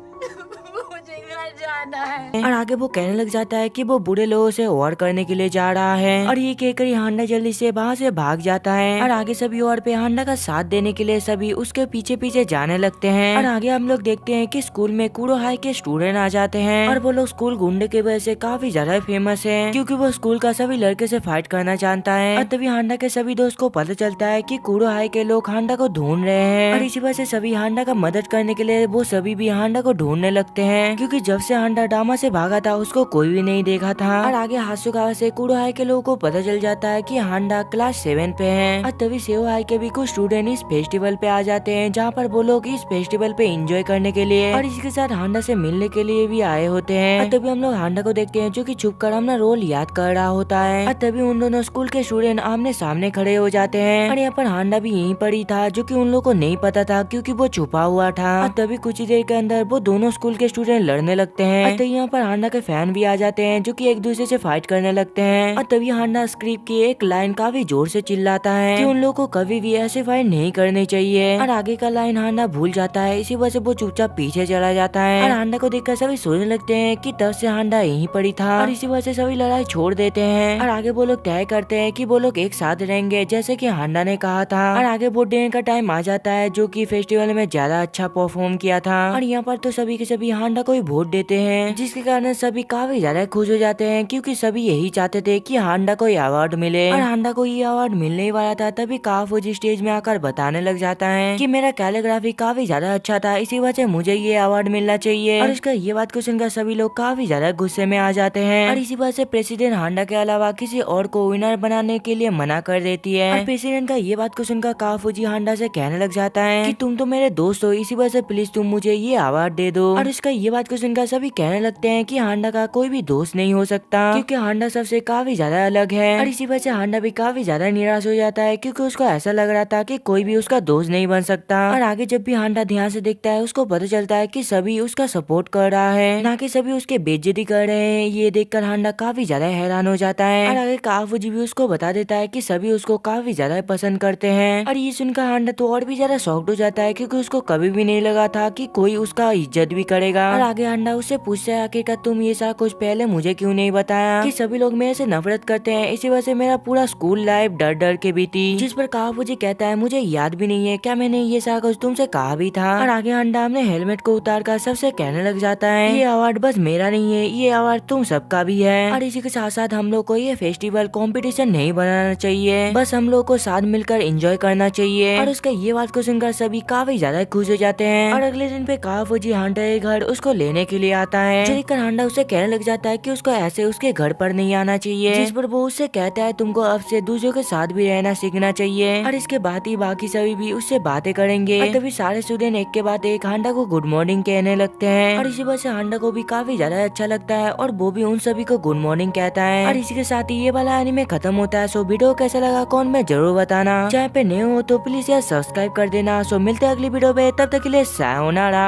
मुझे घर जाना है। और आगे वो कहने लग जाता है कि वो बुरे लोगों से वार करने के लिए जा रहा है, और ये कहकर ही हांडा जल्दी से वहाँ से भाग जाता है। और आगे सभी और पे हांडा का साथ देने के लिए सभी उसके पीछे पीछे जाने लगते हैं। और आगे हम लोग देखते हैं कि स्कूल में कूड़ो हाई के स्टूडेंट आ जाते हैं, और वो लोग स्कूल गुंडे की वजह से काफी ज्यादा फेमस है, क्योंकि वो स्कूल का सभी लड़के से फाइट करना जानता है। और तभी हांडा के सभी दोस्त को पता चलता है कि कूड़ो हाई के लोग हांडा को ढूंढ रहे हैं, और इसी वजह से सभी हांडा का मदद करने के लिए वो सभी भी हांडा को ढूंढने लगते हैं, क्योंकि जब से हांडा डामा से भागा था उसको कोई भी नहीं देखा था। और आगे हासुकावा से कूड़ो हाई के लोगों को पता चल जाता है कि हांडा क्लास 7 पे है, और तभी सेओ हाई के भी कुछ स्टूडेंट इस फेस्टिवल पे आ जाते हैं जहाँ पर वो लोग इस फेस्टिवल पे एंजॉय करने के लिए और इसके साथ हांडा से मिलने के लिए भी आए होते हैं। और तभी हम लोग हांडा को देखते हैं जो कि छुप कर अपना रोल याद कर रहा होता है, और तभी उन दोनों स्कूल के स्टूडेंट आमने सामने खड़े हो जाते हैं। और यहाँ पर हांडा भी यहीं पर ही था जो कि उन लोगों को नहीं पता था क्योंकि वो छुपा हुआ था। और तभी कुछ ही देर के अंदर वो दोनों स्कूल के स्टूडेंट लड़ने लगते हैं, तो यहाँ पर हांडा के फैन भी आ जाते हैं जो कि एक दूसरे से फाइट करने लगते हैं। और तभी हांडा स्क्रिप्ट की एक लाइन काफी जोर से चिल्लाता है कि उन लोगों को कभी भी ऐसे फाइट नहीं करनी चाहिए, और आगे का लाइन हांडा भूल जाता है। इसी वजह से वो चुपचाप पीछे चला जाता है, और हांडा को देखकर सभी सोचने लगते हैं कि तब से हांडा यहीं पड़ी था, और इसी वजह से सभी लड़ाई छोड़ देते हैं। और आगे वो लोग तय करते हैं कि वो लोग एक साथ रहेंगे जैसे कि हांडा ने कहा था। और आगे वोट देने का टाइम आ जाता है जो कि फेस्टिवल में ज्यादा अच्छा परफॉर्म किया था, और यहाँ पर तो सभी के सभी हांडा को ही वोट देते हैं, जिसके कारण सभी काफी ज्यादा खुश हो जाते हैं क्योंकि सभी यही चाहते थे कि हांडा को अवार्ड मिले। और हांडा को ये अवार्ड मिलने ही वाला था तभी काफूजी स्टेज में आकर बताने लग जाता है कि मेरा कैलीग्राफी काफी ज्यादा अच्छा था, इसी वजह से मुझे ये अवार्ड मिलना चाहिए। और इसका ये बात को सुनकर सभी लोग काफी ज्यादा गुस्से में आ जाते हैं, और इसी वजह से प्रेसिडेंट हांडा के अलावा किसी और को विनर बनाने के लिए मना कर देती है। और प्रेसिडेंट का ये बात को सुनकर काफूजी हांडा से कहने लग जाता है कि तुम तो मेरे दोस्त हो, इसी वजह से प्लीज तुम मुझे ये अवार्ड दे दो। और इसका ये बात को सुनकर सभी कहने लगते हैं कि हांडा का कोई भी दोस्त नहीं हो सकता क्योंकि हांडा सबसे काफी ज्यादा अलग है। और इसी वजह से हांडा भी काफी ज्यादा निराश हो जाता है क्योंकि उसको ऐसा लग रहा था कि कोई भी उसका दोस्त नहीं बन सकता। और आगे जब भी हांडा ध्यान से देखता है उसको पता चलता है कि सभी उसका सपोर्ट कर रहा है, ना कि सभी उसके बेइज्जती कर रहे हैं। ये देखकर हांडा काफी ज्यादा हैरान हो जाता है, और आगे काफूजी भी उसको बता देता है कि सभी उसको काफी ज्यादा पसंद करते हैं। और ये सुनकर हांडा तो और भी ज्यादा शॉक्ड हो जाता है क्योंकि उसको कभी भी नहीं लगा था कि कोई उसका इज्जत भी करेगा। और आगे हांडा उससे पूछता है आखिरकार तुम ये सारा कुछ पहले मुझे क्यों नहीं बताया कि सभी लोग मेरे से नफरत करते हैं, इसी वजह से मेरा पूरा स्कूल लाइफ डर डर के बीती। जिस पर काफूजी कहता है मुझे याद भी नहीं है, क्या मैंने ये सारा कुछ तुमसे कहा भी था। और आगे हांडा अपने हेलमेट को उतार कर सबसे कहने लग जाता है ये अवार्ड बस मेरा नहीं है, ये अवार्ड तुम सबका भी है। और इसी के साथ साथ हम लोग को ये फेस्टिवल कंपटीशन नहीं बनाना चाहिए, बस हम लोग को साथ मिलकर एंजॉय करना चाहिए। और उसका ये बात को सुनकर सभी काफी ज्यादा खुश हो जाते हैं। और अगले दिन पे काफूजी हांडा के घर उसको लेने के लिए आता है, जो देखकर हांडा उसे कहने लग जाता है कि उसको ऐसे उसके घर पर नहीं आना चाहिए, जिस पर वो उससे कहता है तुमको अब से दूसरों के साथ भी रहना सीखना चाहिए। और इसके बाद ही बाकी सभी भी उससे बातें करेंगे। और तभी सारे स्टूडेंट एक के बाद एक हांडा को गुड मॉर्निंग कहने लगते हैं। और इसी वजह से हांडा को भी काफी ज्यादा अच्छा लगता है और वो भी उन सभी को गुड मॉर्निंग कहता है। और इसी के साथ ही ये वाला एनीमे खत्म होता है। सो वीडियो कैसा लगा कौन में जरूर बताना, चाहे पे नए हो तो प्लीज यार सब्सक्राइब कर देना। सो मिलते हैं अगली वीडियो में, तब तक के लिए सायोनारा।